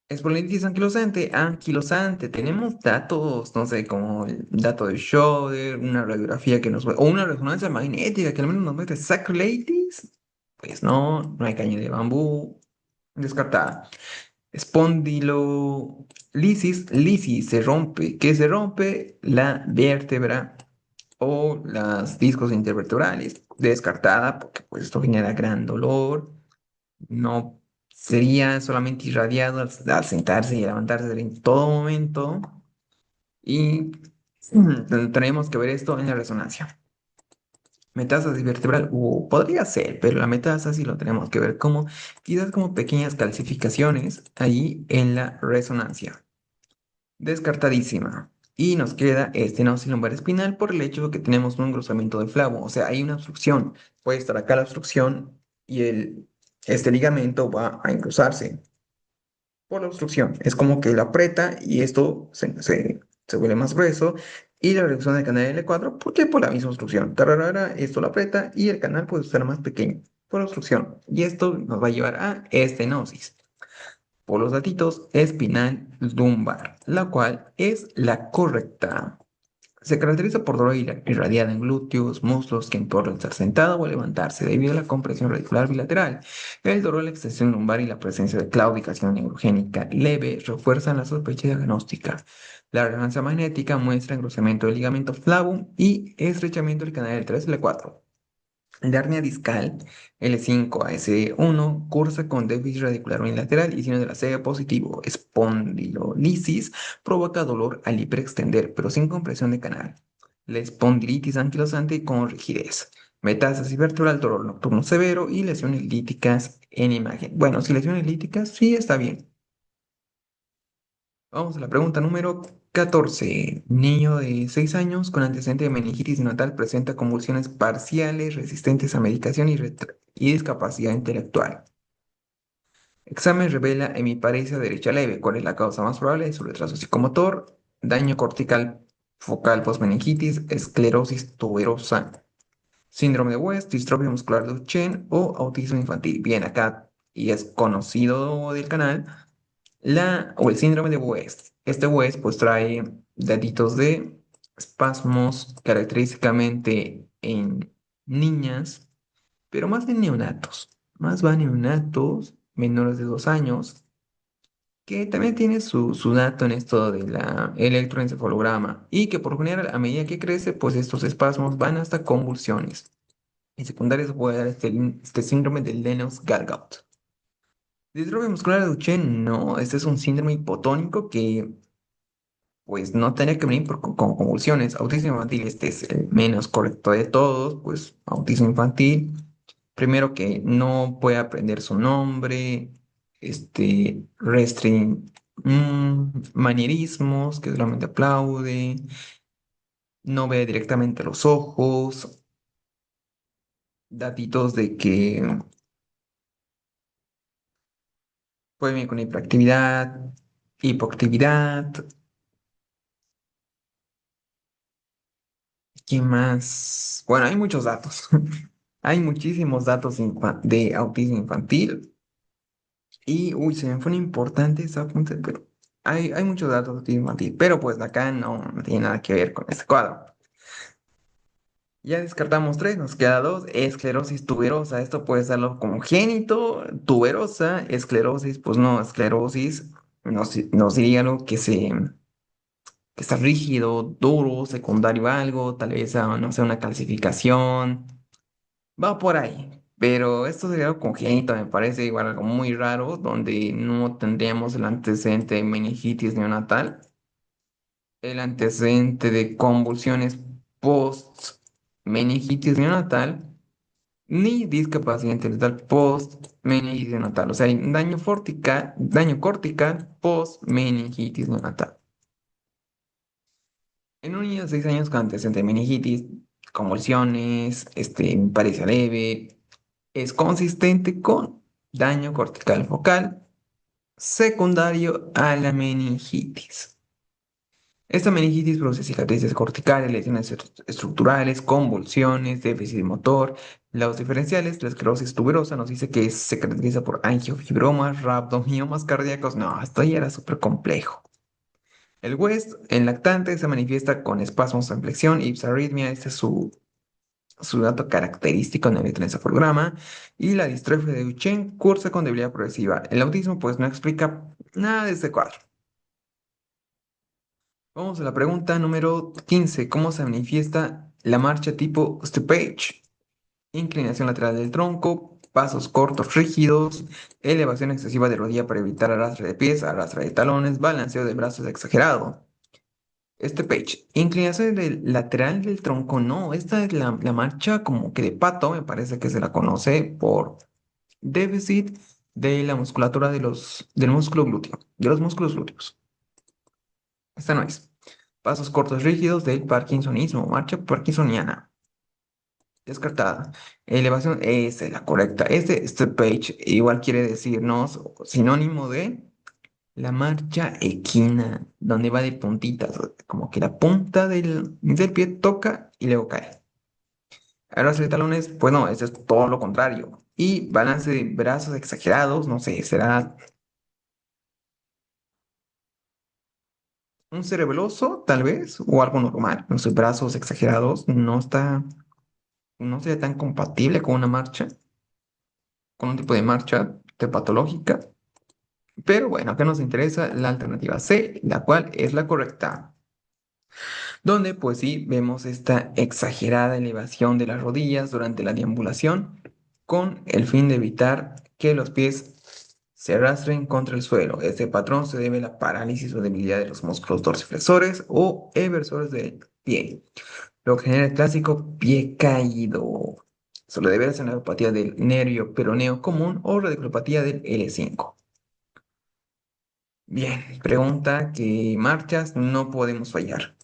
Espondilitis anquilosante, tenemos datos, no sé, como el dato de Schroeder, una radiografía que o una resonancia magnética que al menos nos muestre sacroiliitis. Pues no, no hay caña de bambú, descartada. Lisis se rompe. ¿Qué se rompe? La vértebra o los discos intervertebrales. Descartada porque pues esto genera gran dolor. No sería solamente irradiado al sentarse y levantarse en todo momento. Y tenemos que ver esto en la resonancia. Metástasis vertebral, podría ser, pero la metástasis lo tenemos que ver como quizás como pequeñas calcificaciones ahí en la resonancia. Descartadísima. Y nos queda estenosis lumbar espinal por el hecho de que tenemos un engrosamiento del flavo. O sea, hay una obstrucción. Puede estar acá la obstrucción y este ligamento va a engrosarse por la obstrucción. Es como que lo aprieta y esto se vuelve más grueso. Y la reducción del canal L4, porque por la misma obstrucción. Tararara, esto lo aprieta y el canal puede estar más pequeño por la obstrucción. Y esto nos va a llevar a estenosis por los datitos espinal lumbar, la cual es la correcta. Se caracteriza por dolor irradiada en glúteos, muslos que empeoran al estar sentado o al levantarse debido a la compresión radicular bilateral. El dolor, la extensión lumbar y la presencia de claudicación neurogénica leve refuerzan la sospecha diagnóstica. La resonancia magnética muestra engrosamiento del ligamento flavum y estrechamiento del canal L3 y L4. La hernia discal L5 a S1 cursa con déficit radicular unilateral y signo de la CG positivo. Espondilolisis provoca dolor al hiperextender, pero sin compresión de canal. La espondilitis anquilosante con rigidez. Metástasis vertebral, dolor nocturno severo y lesiones líticas en imagen. Bueno, si lesiones líticas, sí está bien. Vamos a la pregunta número 14. Niño de 6 años con antecedente de meningitis neonatal presenta convulsiones parciales resistentes a medicación y discapacidad intelectual. Examen revela hemiparesia derecha leve. ¿Cuál es la causa más probable de su retraso psicomotor? Daño cortical focal postmeningitis, esclerosis tuberosa, síndrome de West, distrofia muscular de Duchenne o autismo infantil. Bien, acá, y es conocido del canal, o el síndrome de West. Este West pues trae datitos de espasmos característicamente en niñas, pero más en neonatos. Más van neonatos menores de 2 años, que también tiene su dato en esto de la electroencefalograma y que por lo general a medida que crece, pues estos espasmos van hasta convulsiones. En secundaria se puede dar este síndrome de Lennox-Gastaut. Distrofia muscular de Duchenne, no, este es un síndrome hipotónico que pues no tenía que venir con convulsiones. Autismo infantil, este es el menos correcto de todos, pues autismo infantil. Primero que no puede aprender su nombre, manierismos, que solamente aplaude, no ve directamente a los ojos, datitos de que puede venir con hiperactividad, hipoactividad. ¿Qué más? Bueno, hay muchos datos. Hay muchísimos datos de autismo infantil. Y, uy, se me fue una importante esa punta, pero hay muchos datos de autismo infantil. Pero pues acá no tiene nada que ver con este cuadro. Ya descartamos tres, nos queda dos. Esclerosis tuberosa, esto puede serlo congénito, tuberosa, esclerosis, pues no, esclerosis nos diría algo que está rígido, duro, secundario a algo, tal vez a, no sé, una calcificación. Va por ahí, pero esto sería algo congénito, me parece igual algo muy raro, donde no tendríamos el antecedente de meningitis neonatal, el antecedente de convulsiones post meningitis neonatal, ni discapacidad intelectual post meningitis neonatal. O sea, hay daño cortical post meningitis neonatal. En un niño de 6 años con antecedente de meningitis, convulsiones, parecia leve, es consistente con daño cortical focal secundario a la meningitis. Esta meningitis produce cicatrices corticales, lesiones estructurales, convulsiones, déficit motor. Los diferenciales, la esclerosis tuberosa nos dice que se caracteriza por angiofibromas, rhabdomiomas cardíacos. No, esto ya era súper complejo. El West, en lactante, se manifiesta con espasmos en flexión, ipsarritmia, este es su dato característico en el electroencefalograma, y la distrofia de Duchenne cursa con debilidad progresiva. El autismo, pues, no explica nada de este cuadro. Vamos a la pregunta número 15. ¿Cómo se manifiesta la marcha tipo Stuppage? Inclinación lateral del tronco, pasos cortos rígidos, elevación excesiva de rodilla para evitar arrastre de pies, arrastre de talones, balanceo de brazos exagerado. Inclinación lateral del tronco, no, esta es la marcha como que de pato, me parece que se la conoce por déficit de la musculatura del músculo glúteo, de los músculos glúteos. Esta no es. Pasos cortos rígidos del parkinsonismo, marcha parkinsoniana. Descartada. Elevación, esa es la correcta. Este page igual quiere decirnos sinónimo de la marcha equina, donde va de puntitas, como que la punta del pie toca y luego cae. Ahora de talones, pues no, eso es todo lo contrario. Y balance de brazos exagerados, no sé, será un cerebeloso, tal vez, o algo normal. Los brazos exagerados no sería tan compatible con una marcha, con un tipo de marcha patológica. Pero bueno, acá nos interesa la alternativa C, la cual es la correcta. Donde pues sí vemos esta exagerada elevación de las rodillas durante la deambulación con el fin de evitar que los pies se arrastren contra el suelo. Este patrón se debe a la parálisis o debilidad de los músculos dorsiflexores o eversores del pie, lo que genera el clásico pie caído. Suele deberse a la neuropatía del nervio peroneo común o radiculopatía del L5. Bien, pregunta que marchas no podemos fallar.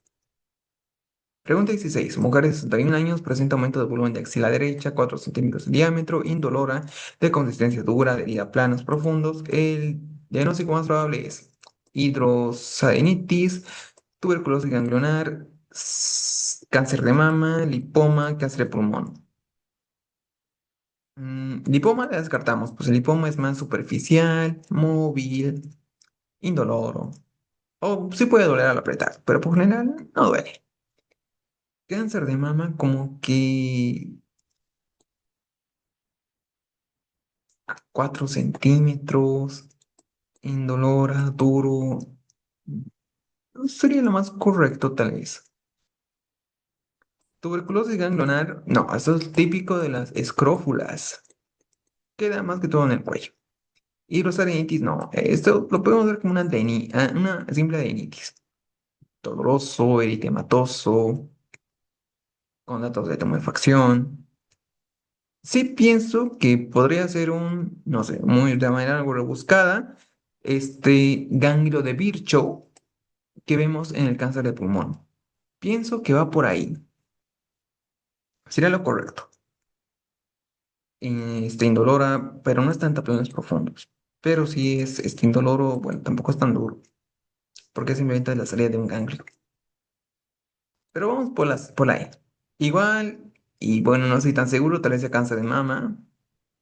Pregunta 16. Mujer de 61 años presenta aumento de volumen de axila derecha, 4 centímetros de diámetro, indolora, de consistencia dura, de herida planos profundos. El diagnóstico más probable es hidrosalinitis, tuberculosis ganglionar, cáncer de mama, lipoma, cáncer de pulmón. Lipoma la descartamos, pues el lipoma es más superficial, móvil, indoloro. O sí puede doler al apretar, pero por general no duele. Cáncer de mama como que 4 centímetros, indolora, duro. Sería lo más correcto tal vez. Tuberculosis ganglionar, no, eso es típico de las escrófulas. Queda más que todo en el cuello. Hidrosalinitis, no, esto lo podemos ver como una simple adenitis. Doloroso, eritematoso, con datos de tumefacción. Sí pienso que podría ser un, no sé, muy de manera algo rebuscada, este ganglio de Virchow que vemos en el cáncer de pulmón. Pienso que va por ahí. Sería lo correcto. Indolora, pero no está en tapones profundos. Pero si es indoloro, bueno, tampoco es tan duro, porque simplemente es la salida de un ganglio. Pero vamos por la E. Igual, y bueno, no estoy tan seguro, tal vez sea cáncer de mama,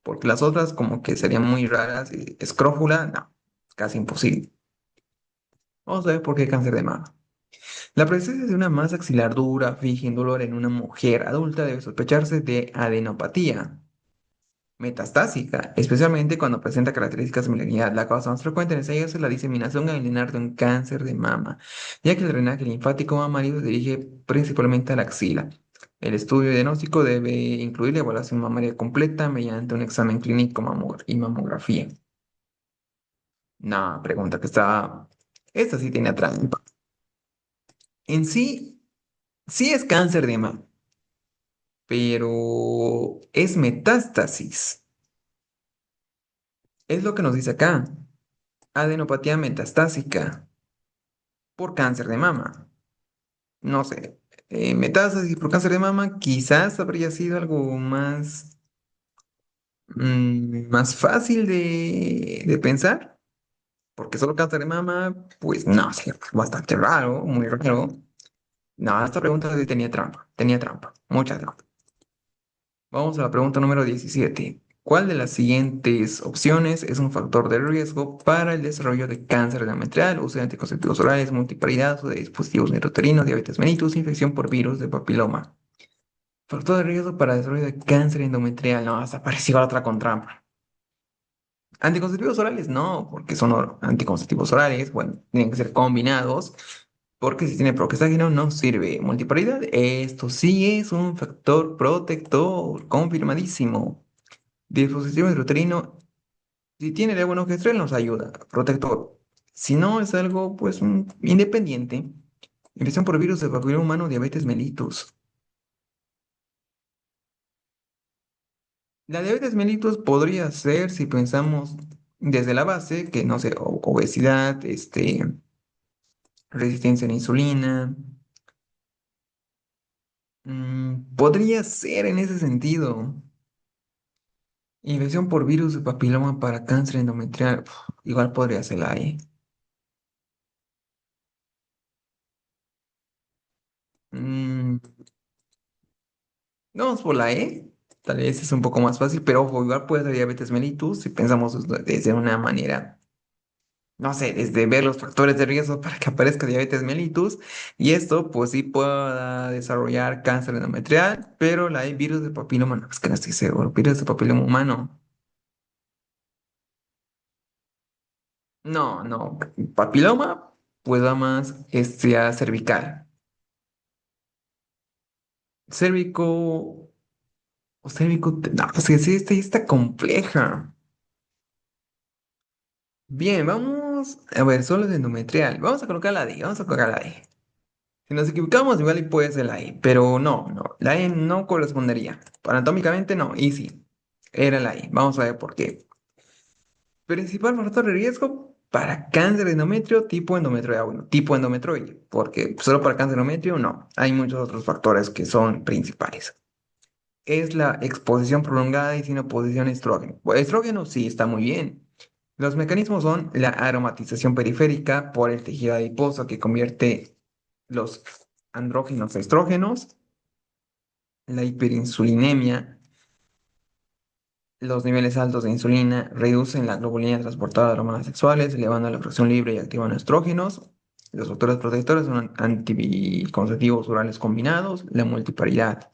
porque las otras como que serían muy raras. Y escrófula, no, casi imposible. Vamos a ver por qué cáncer de mama. La presencia de una masa axilar dura, fija, indolora en una mujer adulta debe sospecharse de adenopatía metastásica, especialmente cuando presenta características de malignidad. La causa más frecuente en ellos es la diseminación ganglionar de un cáncer de mama, ya que el drenaje linfático mamario se dirige principalmente a la axila. El estudio diagnóstico debe incluir la evaluación mamaria completa mediante un examen clínico y mamografía. No, pregunta que está... Esta sí tiene trampa. En sí, sí es cáncer de mama, pero es metástasis. Es lo que nos dice acá. Adenopatía metastásica por cáncer de mama. No sé. Metástasis por cáncer de mama quizás habría sido algo más, más fácil de pensar. Porque solo cáncer de mama, pues no, sí, bastante raro, muy raro. No, esta pregunta sí tenía trampa, mucha trampa. Vamos a la pregunta número 17. ¿Cuál de las siguientes opciones es un factor de riesgo para el desarrollo de cáncer endometrial, uso de anticonceptivos orales, multiparidad, uso de dispositivos intrauterinos, diabetes mellitus, infección por virus de papiloma? Factor de riesgo para el desarrollo de cáncer endometrial. No, hasta pareció otra con trampa. Anticonceptivos orales, no, porque son anticonceptivos orales, bueno, tienen que ser combinados, porque si tiene progestágeno no sirve. Multiparidad, esto sí es un factor protector, confirmadísimo. Dispositivo intrauterino, si tiene levonorgestrel nos ayuda, protector. Si no, es algo, pues, independiente. Infección por virus de papiloma humano, diabetes mellitus. La diabetes mellitus podría ser, si pensamos desde la base, que no sé, obesidad, resistencia a la insulina. Podría ser en ese sentido. Infección por virus de papiloma para cáncer endometrial. Igual podría ser la E. Mm, Vamos por la E. Tal vez es un poco más fácil, pero ojo, igual puede ser diabetes mellitus si pensamos desde una manera, no sé, desde ver los factores de riesgo para que aparezca diabetes mellitus. Y esto, pues sí pueda desarrollar cáncer endometrial, pero la E, virus de papiloma, no, es que no estoy seguro. Virus de papiloma humano. No, no. Papiloma, pues va más a cervical. Cérvico o cérvico. No, pues que sí, esta ya está compleja. Bien, vamos a ver, solo es endometrial. Vamos a colocar la D, vamos a colocar la D. Si nos equivocamos, igual y puede ser la E, pero no, no, la E no correspondería. Anatómicamente no, y sí, era la E. Vamos a ver por qué. Principal factor de riesgo. Para cáncer de endometrio, tipo endometrioide, bueno, tipo endometrioide, porque solo para cáncer de endometrio no, hay muchos otros factores que son principales. Es la exposición prolongada y sin oposición a estrógeno. Bueno, estrógeno sí está muy bien. Los mecanismos son la aromatización periférica por el tejido adiposo que convierte los andrógenos a estrógenos, la hiperinsulinemia. Los niveles altos de insulina reducen la globulina transportada de hormonas sexuales, elevando la fracción libre y activan estrógenos. Los factores protectores son anticonceptivos orales combinados, la multiparidad.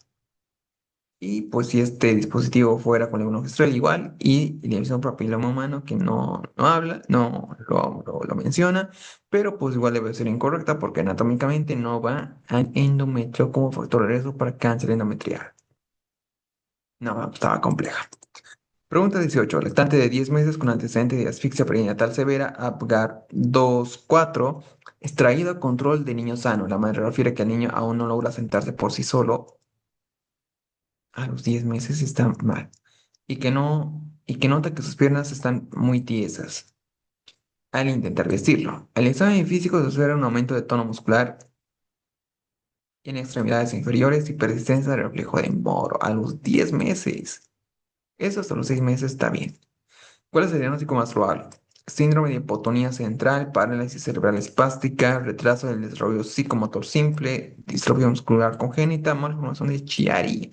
Y pues si este dispositivo fuera con levonorgestrel igual, y la división papiloma humano que no habla, no lo menciona, pero pues igual debe ser incorrecta porque anatómicamente no va al endometrio como factor de riesgo para cáncer endometrial. No, estaba compleja. Pregunta 18. Lactante de 10 meses con antecedente de asfixia perinatal severa, Apgar 2-4, extraído a control de niño sano. La madre refiere que el niño aún no logra sentarse por sí solo a los 10 meses, está mal. Y que nota que sus piernas están muy tiesas al intentar vestirlo. El examen físico se observa un aumento de tono muscular en extremidades inferiores y persistencia de reflejo de moro a los 10 meses. Eso hasta los 6 meses está bien. ¿Cuál sería el diagnóstico más probable? Síndrome de hipotonía central, parálisis cerebral espástica, retraso del desarrollo psicomotor simple, distrofia muscular congénita, malformación de Chiari.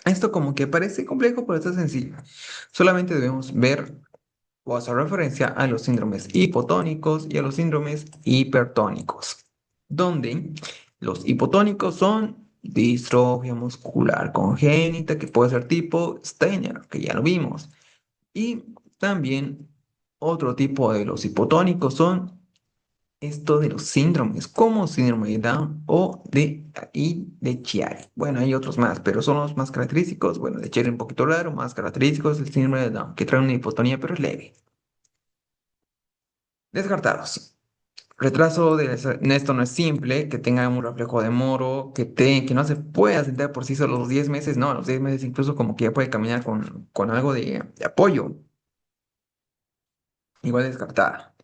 Esto como que parece complejo, pero está sencillo. Solamente debemos ver o hacer referencia a los síndromes hipotónicos y a los síndromes hipertónicos, donde los hipotónicos son distrofia muscular congénita, que puede ser tipo Steiner, que ya lo vimos. Y también otro tipo de los hipotónicos son esto de los síndromes, como síndrome de Down y de Chiari. Bueno, hay otros más, pero son los más característicos. Bueno, de Chiari un poquito raro, más característicos el síndrome de Down, que trae una hipotonía, pero es leve. Descartados. Retraso de esto no es simple, que tenga un reflejo de moro, que no se pueda sentar por sí solo los 10 meses, no, a los 10 meses incluso como que ya puede caminar con algo de apoyo. Igual descartada.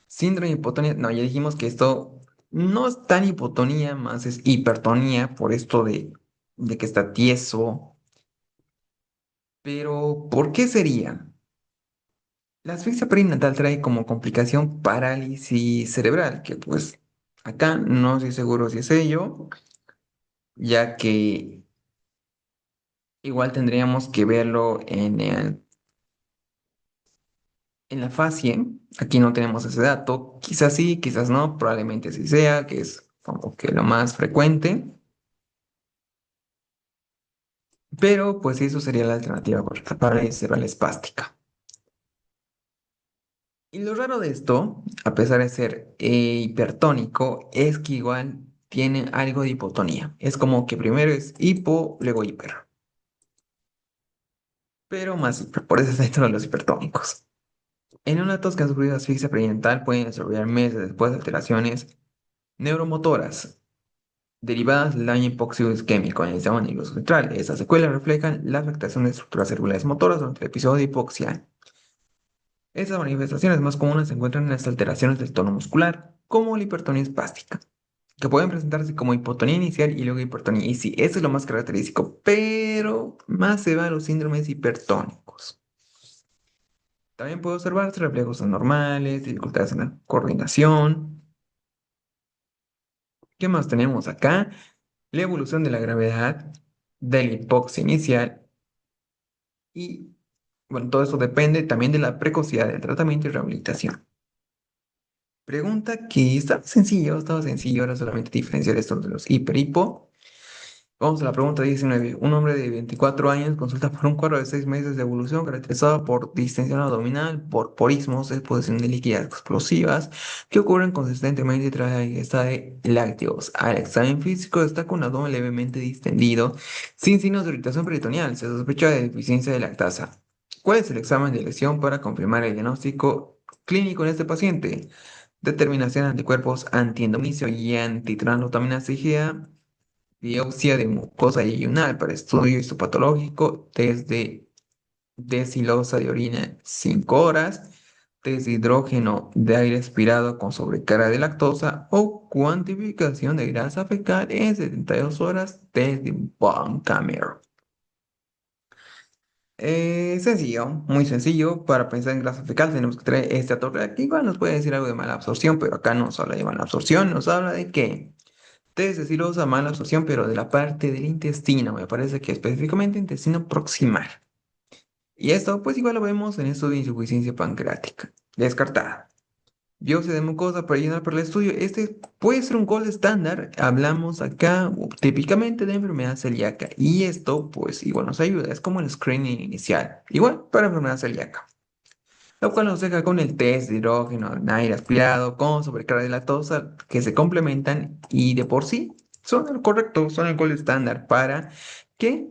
Síndrome de hipotonía, no, ya dijimos que esto no es tan hipotonía, más es hipertonía por esto de que está tieso. Pero, ¿por qué sería? La asfixia perinatal trae como complicación parálisis cerebral, que pues acá no estoy seguro si es ello, ya que igual tendríamos que verlo en la fascie. Aquí no tenemos ese dato, quizás sí, quizás no, probablemente sí sea, que es como que lo más frecuente. Pero pues eso sería la alternativa correcta para la cerebral espástica. Y lo raro de esto, a pesar de ser hipertónico, es que igual tiene algo de hipotonía. Es como que primero es hipo, luego hiper. Pero más hiper, por eso es dentro de los hipertónicos. En neonatos que han sufrido asfixia perinatal pueden desarrollar meses después de alteraciones neuromotoras derivadas del daño hipóxico isquémico en el sistema nervioso central. Esas secuelas reflejan la afectación de estructuras celulares motoras durante el episodio de hipoxia. Estas manifestaciones más comunes se encuentran en las alteraciones del tono muscular, como la hipertonía espástica, que pueden presentarse como hipotonía inicial y luego hipertonía. Y sí, eso es lo más característico, pero más se va a los síndromes hipertónicos. También puede observarse reflejos anormales, dificultades en la coordinación. ¿Qué más tenemos acá? La evolución de la gravedad de la hipoxia inicial y, bueno, todo eso depende también de la precocidad del tratamiento y rehabilitación. Pregunta que estaba sencillo, ahora solamente diferenciar esto de los hipo. Vamos a la pregunta 19. Un hombre de 24 años consulta por un cuadro de 6 meses de evolución caracterizado por distensión abdominal, por porismos, exposición de líquidas explosivas que ocurren consistentemente tras la ingesta de lácteos. Al examen físico destaca un abdomen levemente distendido, sin signos de irritación peritoneal. Se sospecha de deficiencia de lactasa. ¿Cuál es el examen de elección para confirmar el diagnóstico clínico en este paciente? Determinación de anticuerpos antiendomicio y antitranslutaminasa IgA, biopsia de mucosa yeyunal para estudio histopatológico, test de desilosa de orina 5 horas, test de hidrógeno de aire expirado con sobrecarga de lactosa o cuantificación de grasa fecal en 72 horas, test de Bancamer. Sencillo, muy sencillo. Para pensar en grasa fecal tenemos que traer este dato reactivo. Nos puede decir algo de mala absorción, pero acá no nos habla de mala absorción, nos habla de que test de silosa, mala absorción, pero de la parte del intestino. Me parece que específicamente intestino proximal. Y esto, pues igual lo vemos en esto de insuficiencia pancreática. Descartada. Biopsia de mucosa para llenar para el estudio. Este puede ser un gol estándar. Hablamos acá típicamente de enfermedad celíaca. Y esto, pues, igual nos ayuda. Es como el screening inicial. Igual para enfermedad celíaca. Lo cual nos deja con el test de hidrógeno en aire aspirado con sobrecarga de lactosa que se complementan y de por sí son el correcto, son el gol estándar para que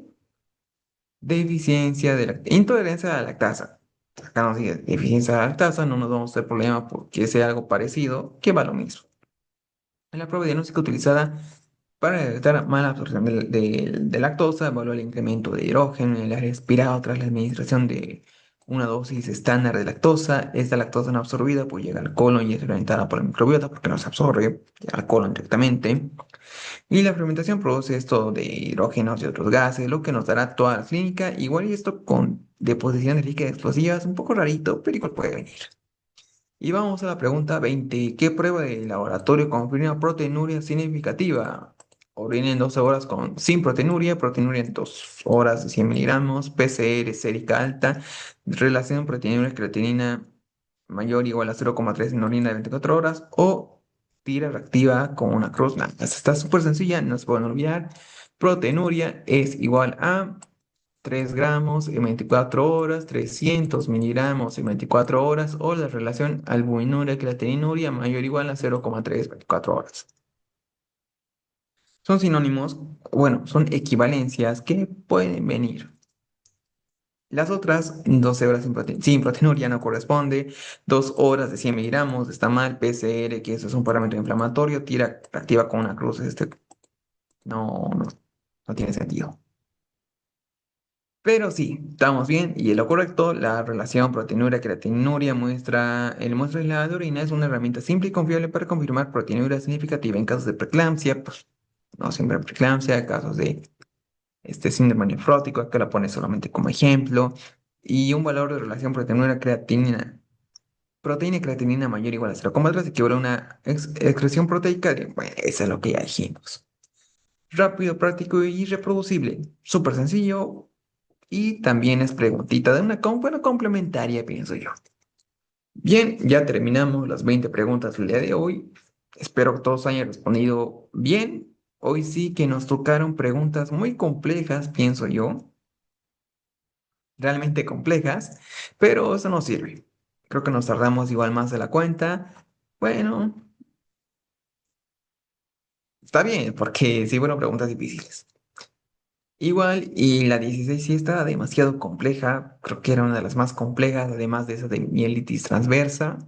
deficiencia de la intolerancia a la lactasa. Acá nos dice deficiencia de la lactasa, no nos vamos a hacer problema porque sea algo parecido, que va lo mismo. En la prueba diagnóstica utilizada para detectar mala absorción de lactosa, evalúa el incremento de hidrógeno en el área expirado tras la administración de una dosis estándar de lactosa. Esta lactosa no absorbida pues llega al colon y es fermentada por la microbiota porque no se absorbe, llega al colon directamente. Y la fermentación produce esto de hidrógenos y otros gases, lo que nos dará toda la clínica. Igual y esto con deposición de líquidos explosivas, un poco rarito, pero igual puede venir. Y vamos a la pregunta 20. ¿Qué prueba de laboratorio confirma proteinuria significativa? Orina en 12 horas sin proteinuria en 2 horas de 100 miligramos, PCR sérica alta, relación proteinuria-creatinina mayor o igual a 0,3 en orina de 24 horas o tira reactiva con una cruz. Nada, esta está súper sencilla, no se pueden olvidar. Proteinuria es igual a 3 gramos en 24 horas, 300 miligramos en 24 horas, o la relación albuminuria-creatininuria mayor o igual a 0,3 en 24 horas. Son sinónimos, bueno, son equivalencias que pueden venir. Las otras, 12 horas sin proteinuria no corresponde, 2 horas de 100 miligramos está mal, PCR, que eso es un parámetro inflamatorio, tira activa con una cruz, no, no, no tiene sentido. Pero sí, estamos bien y en lo correcto, la relación proteinuria-creatininuria el muestra aislada de orina es una herramienta simple y confiable para confirmar proteinuria significativa en casos de preeclampsia, pues no siempre preeclampsia, casos de síndrome nefrótico, acá la pone solamente como ejemplo, y un valor de relación proteinuria-creatinina, proteína y creatinina mayor o igual a 0,3 equivale a una excreción proteica, bueno, eso es lo que ya dijimos. Rápido, práctico y reproducible, súper sencillo. Y también es preguntita de una complementaria, pienso yo. Bien, ya terminamos las 20 preguntas del día de hoy. Espero que todos hayan respondido bien. Hoy sí que nos tocaron preguntas muy complejas, pienso yo, realmente complejas, pero eso no sirve. Creo que nos tardamos igual más de la cuenta. Bueno, está bien, porque sí fueron preguntas difíciles. Igual, y la 16 sí estaba demasiado compleja, creo que era una de las más complejas, además de esa de mielitis transversa,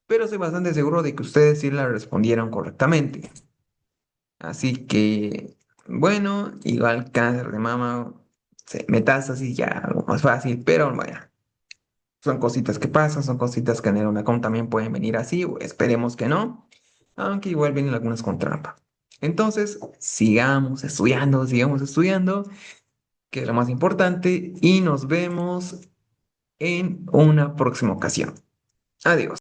pero estoy bastante seguro de que ustedes sí la respondieron correctamente. Así que, bueno, igual cáncer de mama, metástasis ya algo más fácil, pero bueno, son cositas que pasan, son cositas que en el UNACOM también pueden venir así, o esperemos que no, aunque igual vienen algunas con trampa. Entonces, sigamos estudiando, que es lo más importante, y nos vemos en una próxima ocasión. Adiós.